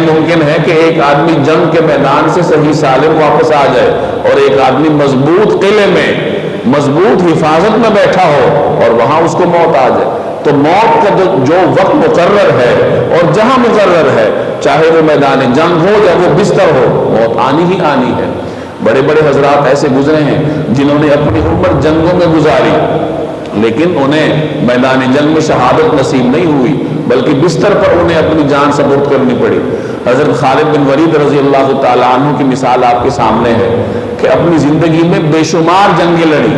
ممکن ہے کہ ایک آدمی جنگ کے میدان سے صحیح سالم واپس آ جائے اور ایک آدمی مضبوط قلعے میں مضبوط حفاظت میں بیٹھا ہو اور وہاں اس کو موت آ جائے۔ تو موت کا جو وقت مقرر ہے اور جہاں مقرر ہے، چاہے وہ میدان جنگ ہو یا وہ بستر ہو، موت آنی ہی آنی ہے۔ بڑے بڑے حضرات ایسے گزرے ہیں جنہوں نے اپنی عمر جنگوں میں گزاری لیکن انہیں میدان جنگ میں شہادت نصیب نہیں ہوئی بلکہ بستر پر انہیں اپنی جان سپرد کرنی پڑی۔ حضرت خالد بن ولید رضی اللہ تعالیٰ عنہ کی مثال آپ کے سامنے ہے کہ اپنی زندگی میں بے شمار جنگیں لڑی،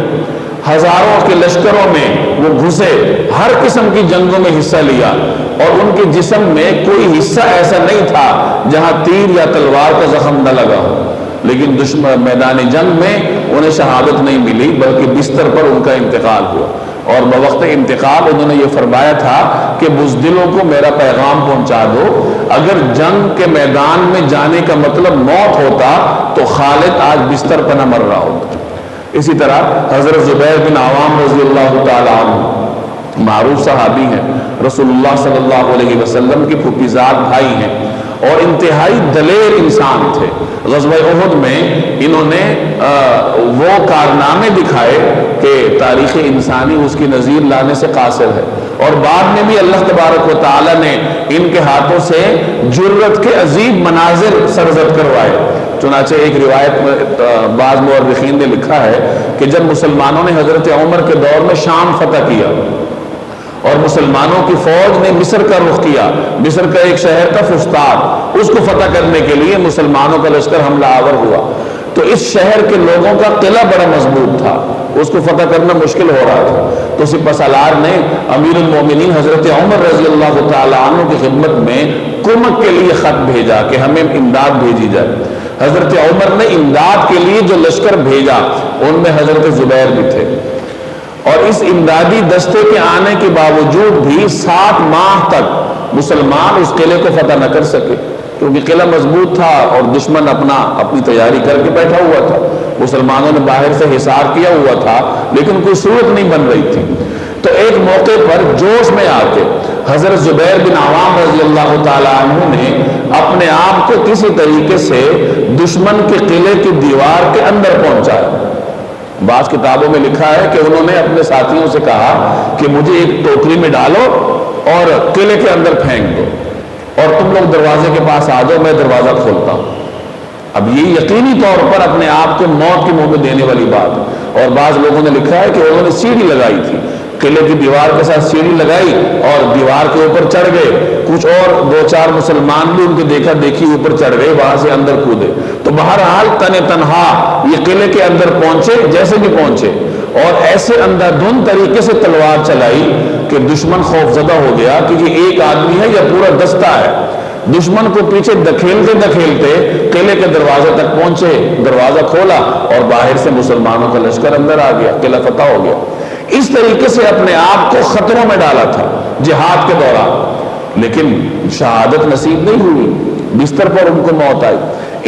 ہزاروں کے لشکروں میں وہ گھسے، ہر قسم کی جنگوں میں حصہ لیا، اور ان کے جسم میں کوئی حصہ ایسا نہیں تھا جہاں تیر یا تلوار کا زخم نہ لگا ہو، لیکن میدان جنگ میں انہیں شہادت نہیں ملی بلکہ بستر پر ان کا انتقال ہوا، اور بوقت انتقال انہوں نے یہ فرمایا تھا کہ بزدلوں کو میرا پیغام پہنچا دو، اگر جنگ کے میدان میں جانے کا مطلب موت ہوتا تو خالد آج بستر پر نہ مر رہا ہوتا۔ اسی طرح حضرت زبیر بن عوام رضی اللہ تعالیٰ عنہ معروف صحابی ہیں، رسول اللہ صلی اللہ علیہ وسلم کے پھوپھیزاد بھائی ہیں اور انتہائی دلیر انسان تھے۔ غزوہ احد میں انہوں نے وہ کارنامے دکھائے کہ تاریخ انسانی اس کی نظیر لانے سے قاصر ہے، اور بعد میں بھی اللہ تبارک و تعالیٰ نے ان کے ہاتھوں سے جرت کے عظیم مناظر سرزد کروائے۔ چنانچہ ایک روایت میں بعض مورخین نے لکھا ہے کہ جب مسلمانوں نے حضرت عمر کے دور میں شام فتح کیا اور مسلمانوں کی فوج نے مصر کا رخ کیا، مصر کا ایک شہر تھا فسطاط، اس کو فتح کرنے کے لیے مسلمانوں کا لشکر حملہ آور ہوا، تو اس شہر کے لوگوں کا قلعہ بڑا مضبوط تھا، اس کو فتح کرنا مشکل ہو رہا تھا، تو سپہ سالار نے امیر المومنین حضرت عمر رضی اللہ تعالیٰ عنہ کی خدمت میں کمک کے لیے خط بھیجا کہ ہمیں امداد بھیجی جائے۔ حضرت عمر نے امداد کے لیے جو لشکر بھیجا ان میں حضرت زبیر بھی تھے، اور اس امدادی دستے کے آنے کے باوجود بھی 7 ماہ تک مسلمان اس قلعے کو فتح نہ کر سکے، کیونکہ قلعہ مضبوط تھا اور دشمن اپنی تیاری کر کے بیٹھا ہوا تھا، مسلمانوں نے باہر سے حصار کیا ہوا تھا لیکن کوئی صورت نہیں بن رہی تھی۔ تو ایک موقع پر جوش میں آ کے حضرت زبیر بن عوام رضی اللہ تعالیٰ عنہ نے اپنے آپ کو کسی طریقے سے دشمن کے قلعے کی دیوار کے اندر پہنچایا۔ بعض کتابوں میں لکھا ہے کہ انہوں نے اپنے ساتھیوں سے کہا کہ مجھے ایک ٹوکری میں ڈالو اور قلعے کے اندر پھینک دو، اور تم لوگ دروازے کے پاس آ جاؤ، میں دروازہ کھولتا ہوں۔ اب یہ یقینی طور پر اپنے آپ کو موت کے منہ میں دینے والی بات ہے، اور بعض لوگوں نے لکھا ہے کہ انہوں نے سیڑھی لگائی تھی، قلعے کی دیوار کے ساتھ سیڑھی لگائی اور دیوار کے اوپر چڑھ گئے، کچھ اور 2-4 مسلمان بھی ان کے دیکھا دیکھی اوپر چڑھ گئے، وہاں سے اندر کودے، تو بہرحال تنہا یہ قلعے کے اندر پہنچے، جیسے بھی پہنچے، اور ایسے اندھادھند طریقے سے تلوار چلائی کہ دشمن خوف زدہ ہو گیا کہ یہ ایک آدمی ہے یا پورا دستہ ہے۔ دشمن کو پیچھے دکھیلتے دکھیلتے قلعے کے دروازے تک پہنچے، دروازہ کھولا اور باہر سے مسلمانوں کا لشکر اندر آ گیا، قلعہ فتح ہو گیا۔ اس طریقے سے اپنے آپ کو خطروں میں ڈالا تھا جہاد کے دوران، لیکن شہادت نصیب نہیں ہوئی، بستر پر ان کو موت آئی۔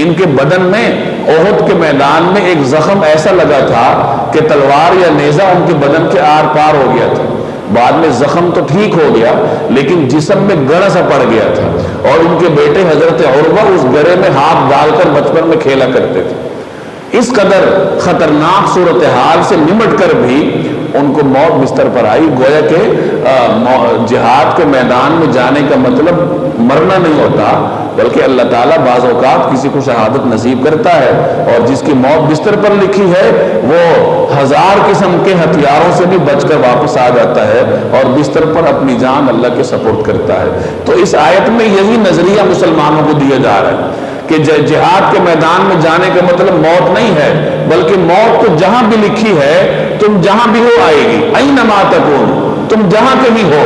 ان کے بدن میں احد کے میدان میں ایک زخم ایسا لگا تھا کہ تلوار یا نیزہ ان کے بدن کے آر پار ہو گیا تھا۔ بعد میں زخم تو ٹھیک ہو گیا لیکن جسم میں گڑا سا پڑ گیا تھا، اور ان کے بیٹے حضرت عروہ اس گڑے میں ہاتھ ڈال کر بچپن میں کھیلا کرتے تھے۔ اس قدر خطرناک صورتحال سے نمٹ کر بھی ان کو موت بستر پر آئی۔ گویا کہ جہاد کے میدان میں جانے کا مطلب مرنا نہیں ہوتا، بلکہ اللہ تعالیٰ بعض اوقات کسی کو شہادت نصیب کرتا ہے، اور جس کی موت بستر پر لکھی ہے وہ 1000 قسم کے ہتھیاروں سے بھی بچ کر واپس آ جاتا ہے اور بستر پر اپنی جان اللہ کے سپرد کرتا ہے۔ تو اس آیت میں یہی نظریہ مسلمانوں کو دیا جا رہا ہے کہ جہاد کے میدان میں جانے کا مطلب موت نہیں ہے، بلکہ موت تو جہاں بھی لکھی ہے تم جہاں بھی ہو آئے گی، اینما تکون، تم جہاں کہیں ہو،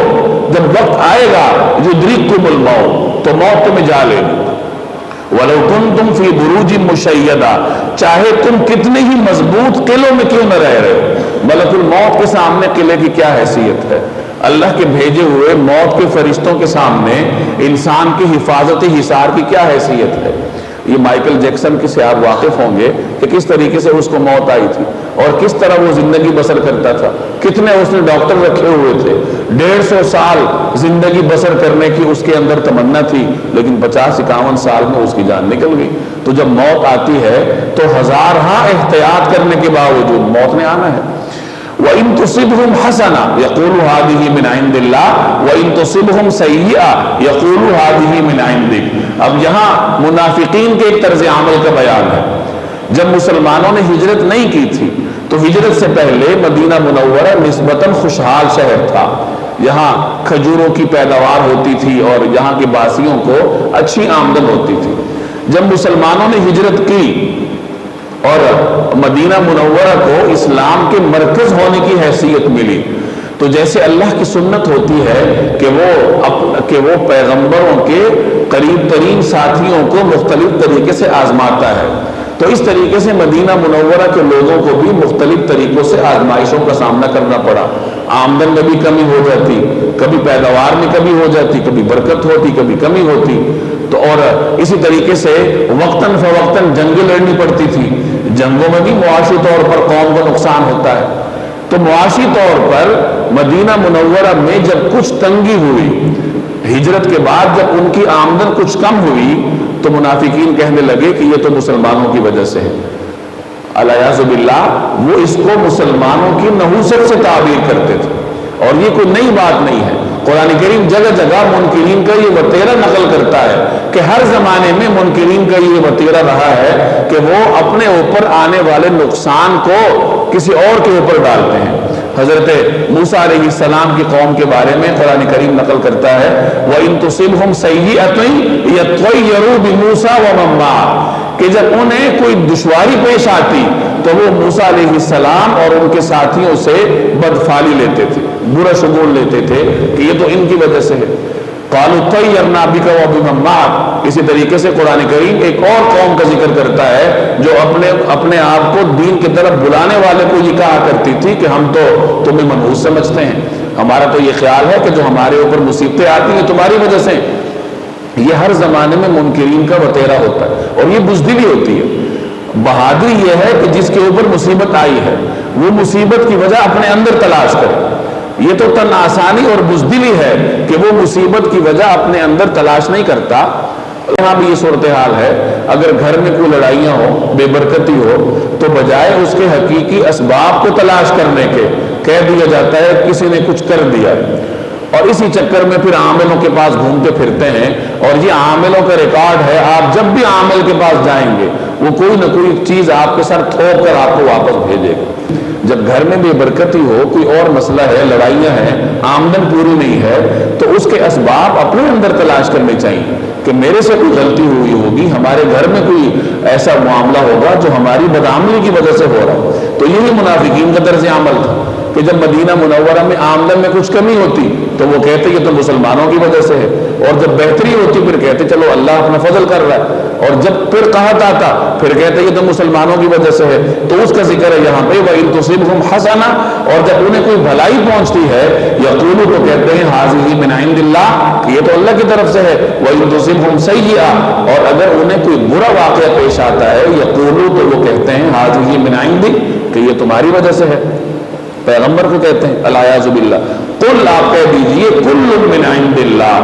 جب وقت آئے گا یدرککم الموت، تو موت تمہیں جا لے گی۔ وَلَوْ كُنْتُمْ فِي بُرُوجٍ مُشَيَّدَةٍ، چاہے تم کتنے ہی مضبوط قلعوں میں کیوں نہ رہ رہے ہو، ملک الموت کے سامنے قلعے کی کیا حیثیت ہے؟ اللہ کے بھیجے ہوئے موت کے فرشتوں کے سامنے انسان کی حفاظت حصار کی کیا حیثیت ہے؟ یہ مائیکل جیکسن سے آپ واقف ہوں گے کہ کس طریقے سے اس کو موت آئی تھی اور کس طرح وہ زندگی بسر کرتا تھا، کتنے اس نے ڈاکٹر رکھے ہوئے تھے، 150 سال زندگی بسر کرنے کی اس کے اندر تمنا تھی، لیکن 50-51 سال میں اس کی جان نکل گئی۔ تو جب موت آتی ہے تو ہزارہا احتیاط کرنے کے باوجود موت نے آنا ہے۔ وَإِن تُصِبْهُمْ حَسَنَةٌ يَقُولُ هَذِهِ مِنْ عِنْدِ اللَّهِ وَإِن تُصِبْهُمْ سَيِّئَةٌ يَقُولُ هَذِهِ مِنْ عِنْدِكَ۔ اب یہاں منافقین کے ایک طرز عمل کا بیان ہے۔ جب مسلمانوں نے ہجرت نہیں کی تھی تو ہجرت سے پہلے مدینہ منورہ نسبتاً خوشحال شہر تھا، یہاں کھجوروں کی پیداوار ہوتی تھی اور یہاں کے باسیوں کو اچھی آمدن ہوتی تھی۔ جب مسلمانوں نے ہجرت کی اور مدینہ منورہ کو اسلام کے مرکز ہونے کی حیثیت ملی، تو جیسے اللہ کی سنت ہوتی ہے کہ وہ پیغمبروں کے قریب ترین ساتھیوں کو مختلف طریقے سے آزماتا ہے، تو اس طریقے سے مدینہ منورہ کے لوگوں کو بھی مختلف طریقوں سے آزمائشوں کا سامنا کرنا پڑا۔ آمدن میں بھی کمی ہو جاتی، کبھی پیداوار میں کمی ہو جاتی، کبھی برکت ہوتی، کبھی کمی ہوتی، تو اور اسی طریقے سے وقتاً فوقتاً جنگیں لڑنی پڑتی تھی۔ جنگوں میں بھی معاشی طور پر قوم کو نقصان ہوتا ہے۔ تو معاشی طور پر مدینہ منورہ میں جب کچھ تنگی ہوئی، ہجرت کے بعد جب ان کی آمدن کچھ کم ہوئی، تو منافقین کہنے لگے کہ یہ تو مسلمانوں کی وجہ سے ہے۔ الیاذ باللہ، وہ اس کو مسلمانوں کی نحوست سے تعبیر کرتے تھے، اور یہ کوئی نئی بات نہیں ہے۔ قرآن کریم جگہ جگہ منکرین کا یہ وتیرہ نقل کرتا ہے کہ ہر زمانے میں منکرین کا یہ وتیرہ رہا ہے کہ وہ اپنے اوپر آنے والے نقصان کو کسی اور کے اوپر ڈالتے ہیں۔ حضرت موسیٰ علیہ السلام کی قوم کے بارے میں قرآن کریم نقل کرتا ہے وَإِن تُصِبْهُمْ سَيِّئَةٌ يَطَّيَّرُوا بِمُوسَىٰ وَمَن مَّعَهُ، کہ جب انہیں کوئی دشواری پیش آتی تو وہ موسیٰ علیہ السلام اور ان کے ساتھیوں سے بدفعلی لیتے تھے، برا شگون لیتے تھے کہ یہ تو ان کی وجہ سے ہے۔ قَالُوا طَيَّرْنَا بِكَ وَبِمَن مَّعَكَ۔ اسی طریقے سے قرآن کریم ایک اور قوم کا ذکر کرتا ہے جو اپنے آپ کو دین کی طرف بلانے والے کو یہ کہا کرتی تھی کہ ہم تو تمہیں منحوس سمجھتے ہیں، ہمارا تو یہ خیال ہے کہ جو ہمارے اوپر مصیبتیں آتی ہیں تمہاری وجہ سے۔ یہ ہر زمانے میں منکرین کا وتیرہ ہوتا ہے، اور یہ بزدلی ہوتی ہے۔ بہادری یہ ہے کہ جس کے اوپر مصیبت آئی ہے وہ مصیبت کی وجہ اپنے اندر تلاش کرے۔ یہ تو تن آسانی اور بزدلی ہے کہ وہ مصیبت کی وجہ اپنے اندر تلاش نہیں کرتا۔ یہاں بھی یہ صورتحال ہے، اگر گھر میں کوئی لڑائیاں ہو، بے برکتی ہو، تو بجائے اس کے حقیقی اسباب کو تلاش کرنے کے کہہ دیا جاتا ہے کسی نے کچھ کر دیا، اور اسی چکر میں پھر عاملوں کے پاس گھومتے پھرتے ہیں، اور یہ عاملوں کا ریکارڈ ہے۔ آپ جب بھی عامل کے پاس جائیں گے وہ کوئی نہ کوئی چیز آپ کے سر تھوپ کر آپ کو واپس بھیجے گا۔ جب گھر میں بے برکتی ہو، کوئی اور مسئلہ ہے، لڑائیاں ہیں، آمدن پوری نہیں ہے، تو اس کے اسباب اپنے اندر تلاش کرنے چاہیے کہ میرے سے کوئی غلطی ہوئی ہوگی، ہمارے گھر میں کوئی ایسا معاملہ ہوگا جو ہماری بدعملی کی وجہ سے ہو رہا ہے۔ تو یہی منافقین کا طرز عمل تھا کہ جب مدینہ منورہ میں آمدن میں کچھ کمی ہوتی تو وہ کہتے یہ تو مسلمانوں کی وجہ سے ہے، اور جب بہتری ہوتی پھر کہتے چلو اللہ اپنا فضل کر رہا ہے، اور جب پھر قحط آتا پھر کہتے یہ تو مسلمانوں کی وجہ سے ہے۔ تو اس کا ذکر ہے یہاں پہ وَإِن تُصِبْهُمْ حَسَنَةٌ، اور جب انہیں کوئی بھلائی پہنچتی ہے یقولوا، تو کہتے ہیں هَٰذِهِ مِنْ عِنْدِ اللَّهِ، کہ یہ تو اللہ کی طرف سے ہے۔ وَإِن تُصِبْهُمْ سَيِّئَةٌ، اور اگر انہیں کوئی برا واقعہ پیش آتا ہے یقولوا، تو وہ کہتے ہیں هَٰذِهِ مِنْ عِنْدِكَ، کہ یہ تمہاری وجہ سے ہے۔ پیغمبر کو کہتے ہیں الیاذ باللہ، قل، آپ کہہ دیجئے کل من عند اللہ،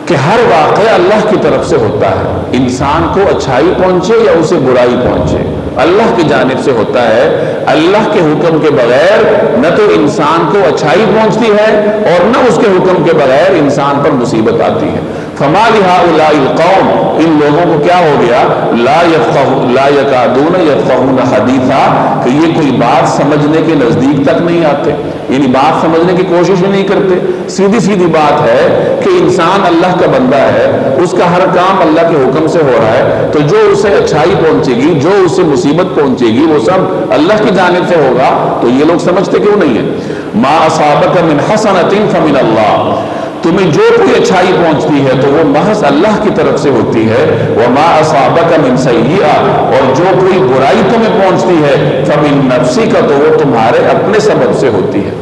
کہ ہر واقعہ اللہ کی طرف سے ہوتا ہے، انسان کو اچھائی پہنچے یا اسے برائی پہنچے، اللہ کی جانب سے ہوتا ہے۔ اللہ کے حکم کے بغیر نہ تو انسان کو اچھائی پہنچتی ہے اور نہ اس کے حکم کے بغیر انسان پر مصیبت آتی ہے۔ فما لہؤلاء القوم، ان لوگوں کو کیا ہو گیا، لا یکادون یفقہون حدیثا، کہ یہ کوئی بات سمجھنے کے نزدیک تک نہیں آتے، یعنی بات سمجھنے کی کوشش ہی نہیں کرتے۔ سیدھی سیدھی بات ہے کہ انسان اللہ کا بندہ ہے، اس کا ہر کام اللہ کے حکم سے ہو رہا ہے، تو جو اسے اچھائی پہنچے گی، جو اسے مصیبت پہنچے گی، وہ سب اللہ کی جانب سے ہوگا۔ تو یہ لوگ سمجھتے کیوں نہیں ہیں؟ ما اصابک من حسنۃ فمن اللہ، تمہیں جو کوئی اچھائی پہنچتی ہے تو وہ محض اللہ کی طرف سے ہوتی ہے۔ وما اصابک من سیئہ، اور جو کوئی برائی تمہیں پہنچتی ہے فمن نفسک، تو وہ تمہارے اپنے سبب سے ہوتی ہے۔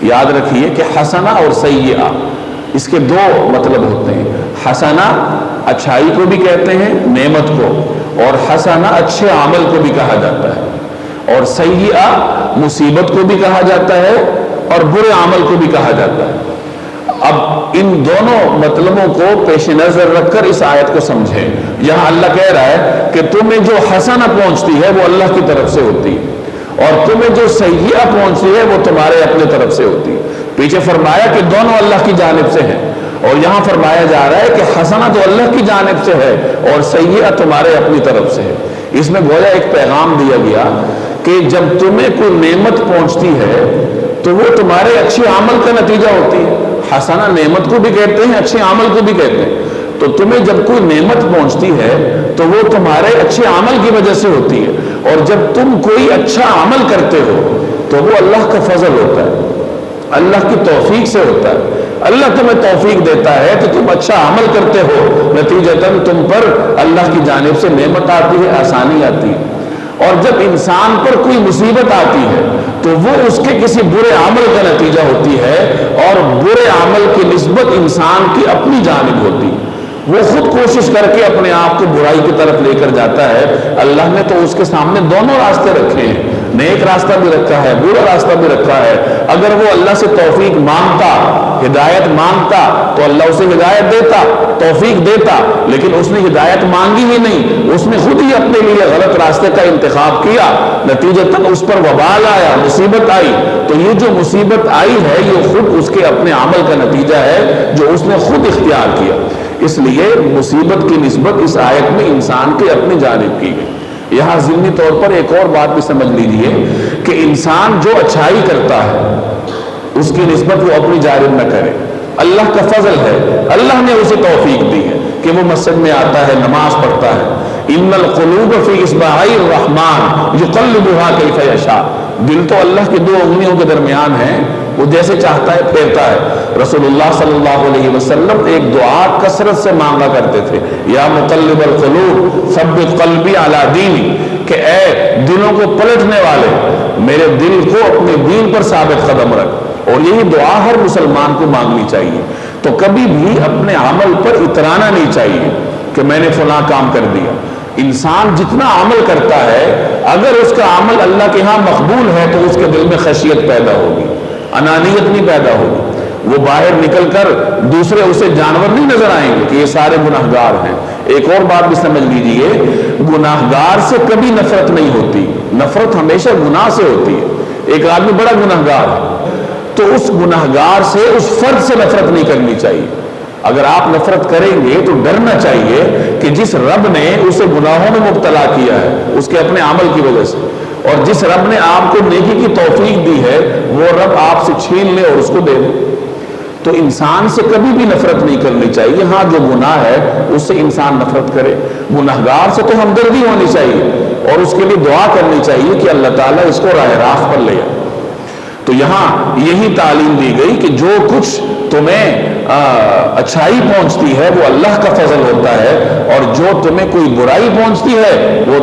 یاد رکھیے کہ حسنہ اور سیئہ اس کے دو مطلب ہوتے ہیں۔ حسنہ اچھائی کو بھی کہتے ہیں، نعمت کو، اور حسنہ اچھے عمل کو بھی کہا جاتا ہے، اور سیئہ مصیبت کو بھی کہا جاتا ہے اور برے عمل کو بھی کہا جاتا ہے۔ اب ان دونوں مطلبوں کو پیش نظر رکھ کر اس آیت کو سمجھیں۔ یہاں اللہ کہہ رہا ہے کہ تمہیں جو حسنہ پہنچتی ہے وہ اللہ کی طرف سے ہوتی ہے، اور تمہیں جو سیئہ پہنچتی ہے وہ تمہارے اپنے طرف سے ہوتی ہے۔ پیچھے فرمایا کہ دونوں اللہ کی جانب سے ہیں، اور یہاں فرمایا جا رہا ہے کہ حسنہ تو اللہ کی جانب سے ہے اور سیئہ تمہارے اپنی طرف سے ہے۔ اس میں گویا ایک پیغام دیا گیا کہ جب تمہیں کوئی نعمت پہنچتی ہے تو وہ تمہارے اچھے عمل کا نتیجہ ہوتی ہے۔ حسنہ نعمت کو بھی کہتے ہیں، اچھے عمل کو بھی کہتے ہیں۔ تو تمہیں جب کوئی نعمت پہنچتی ہے تو وہ تمہارے اچھے عمل کی وجہ سے ہوتی ہے، اور جب تم کوئی اچھا عمل کرتے ہو تو وہ اللہ کا فضل ہوتا ہے، اللہ کی توفیق سے ہوتا ہے۔ اللہ تمہیں توفیق دیتا ہے تو تم اچھا عمل کرتے ہو، نتیجتاً تم پر اللہ کی جانب سے نعمت آتی ہے، آسانی آتی ہے۔ اور جب انسان پر کوئی مصیبت آتی ہے تو وہ اس کے کسی برے عمل کا نتیجہ ہوتی ہے، اور برے عمل کی نسبت انسان کی اپنی جانب ہوتی ہے۔ وہ خود کوشش کر کے اپنے آپ کو برائی کی طرف لے کر جاتا ہے۔ اللہ نے تو اس کے سامنے دونوں راستے رکھے ہیں، نیک راستہ بھی رکھا ہے، برا راستہ بھی رکھا ہے۔ اگر وہ اللہ سے توفیق مانگتا، ہدایت مانگتا، تو اللہ اسے ہدایت دیتا، توفیق دیتا، لیکن اس نے ہدایت مانگی ہی نہیں، اس نے خود ہی اپنے لیے غلط راستے کا انتخاب کیا، نتیجتاً اس پر وبال آیا، مصیبت آئی۔ تو یہ جو مصیبت آئی ہے یہ خود اس کے اپنے عمل کا نتیجہ ہے جو اس نے خود اختیار کیا۔ اس لیے مصیبت کی نسبت اس آیت میں انسان کے اپنی جانب کی گئی۔ یہاں ضمنی طور پر ایک اور بات بھی سمجھ لیجئے کہ انسان جو اچھائی کرتا ہے اس کی نسبت وہ اپنی جانب نہ کرے، اللہ کا فضل ہے، اللہ نے اسے توفیق دی ہے کہ وہ مسجد میں آتا ہے، نماز پڑھتا ہے۔ ان القلوب فی اصبعی الرحمن یقلبها کیف یشاء، دل تو اللہ کی دو انگلیوں کے درمیان ہے، وہ جیسے چاہتا ہے پھیرتا ہے۔ رسول اللہ صلی اللہ علیہ وسلم ایک دعا کثرت سے مانگا کرتے تھے، یا مقلب القلوب ثبت قلبی علی دینی، کہ اے دلوں کو پلٹنے والے میرے دل کو اپنے دین پر ثابت قدم رکھ۔ اور یہی دعا ہر مسلمان کو مانگنی چاہیے۔ تو کبھی بھی اپنے عمل پر اترانا نہیں چاہیے کہ میں نے فلاں کام کر دیا۔ انسان جتنا عمل کرتا ہے اگر اس کا عمل اللہ کے ہاں مقبول ہے تو اس کے دل میں خشیت پیدا ہوگی، انانیت نہیں پیدا ہوگی۔ وہ باہر نکل کر دوسرے اسے جانور نہیں نظر آئیں گے کہ یہ سارے گناہگار ہیں۔ ایک اور بات بھی سمجھ لیجئے، گناہگار سے کبھی نفرت نہیں ہوتی، نفرت ہمیشہ گناہ سے ہوتی ہے۔ ایک آدمی بڑا گناہگار ہے تو اس گناہگار سے، اس فرد سے نفرت نہیں کرنی چاہیے۔ اگر آپ نفرت کریں گے تو ڈرنا چاہیے کہ جس رب نے اسے گناہوں میں مبتلا کیا ہے اس کے اپنے عمل کی وجہ سے، اور جس رب نے آپ کو نیکی کی توفیق دی ہے وہ رب آپ سے چھین لے اور اس کو دے دے۔ تو انسان سے کبھی بھی نفرت نہیں کرنی چاہیے۔ ہاں جو گناہ ہے اس سے انسان نفرت کرے، گناہگار سے تو ہمدردی ہونی چاہیے اور اس کے لیے دعا کرنی چاہیے کہ اللہ تعالیٰ اس کو راہ راست پر لے آئے۔ تو یہاں یہی تعلیم دی گئی کہ جو کچھ تمہیں اچھائی پہنچتی ہے وہ اللہ کا فضل ہوتا ہے، اور جو تمہیں کوئی برائی پہنچتی ہے وہ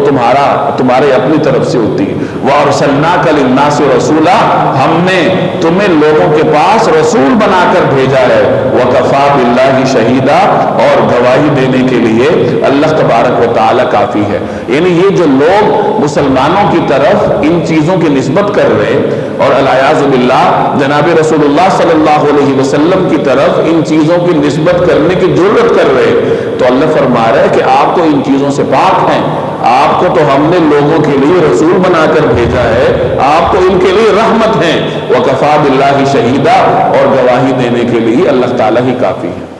تمہارے اپنی طرف سے ہوتی ہے۔ وَأَرْسَلْنَاكَ لِلنَّاسِ رَسُولًا، ہم نے تمہیں لوگوں کے پاس رسول بنا کر بھیجا ہے۔ وَكَفَى بِاللَّهِ شَهِيدًا، اور گواہی دینے کے لیے اللہ تبارک و تعالی کافی ہے۔ یعنی یہ جو لوگ مسلمانوں کی طرف ان چیزوں کی نسبت کر رہے اور الیاذ باللہ جناب رسول اللہ صلی اللہ علیہ وسلم کی طرف ان چیزوں کی نسبت کرنے کی جرت کر رہے، تو اللہ فرما رہا ہے کہ آپ تو ان چیزوں سے پاک ہیں، آپ کو تو ہم نے لوگوں کے لیے رسول بنا کر بھیجا ہے، آپ تو ان کے لیے رحمت ہیں۔ وَكَفَى بِاللَّهِ شَهِيدًا، اور گواہی دینے کے لیے اللہ تعالیٰ ہی کافی ہے۔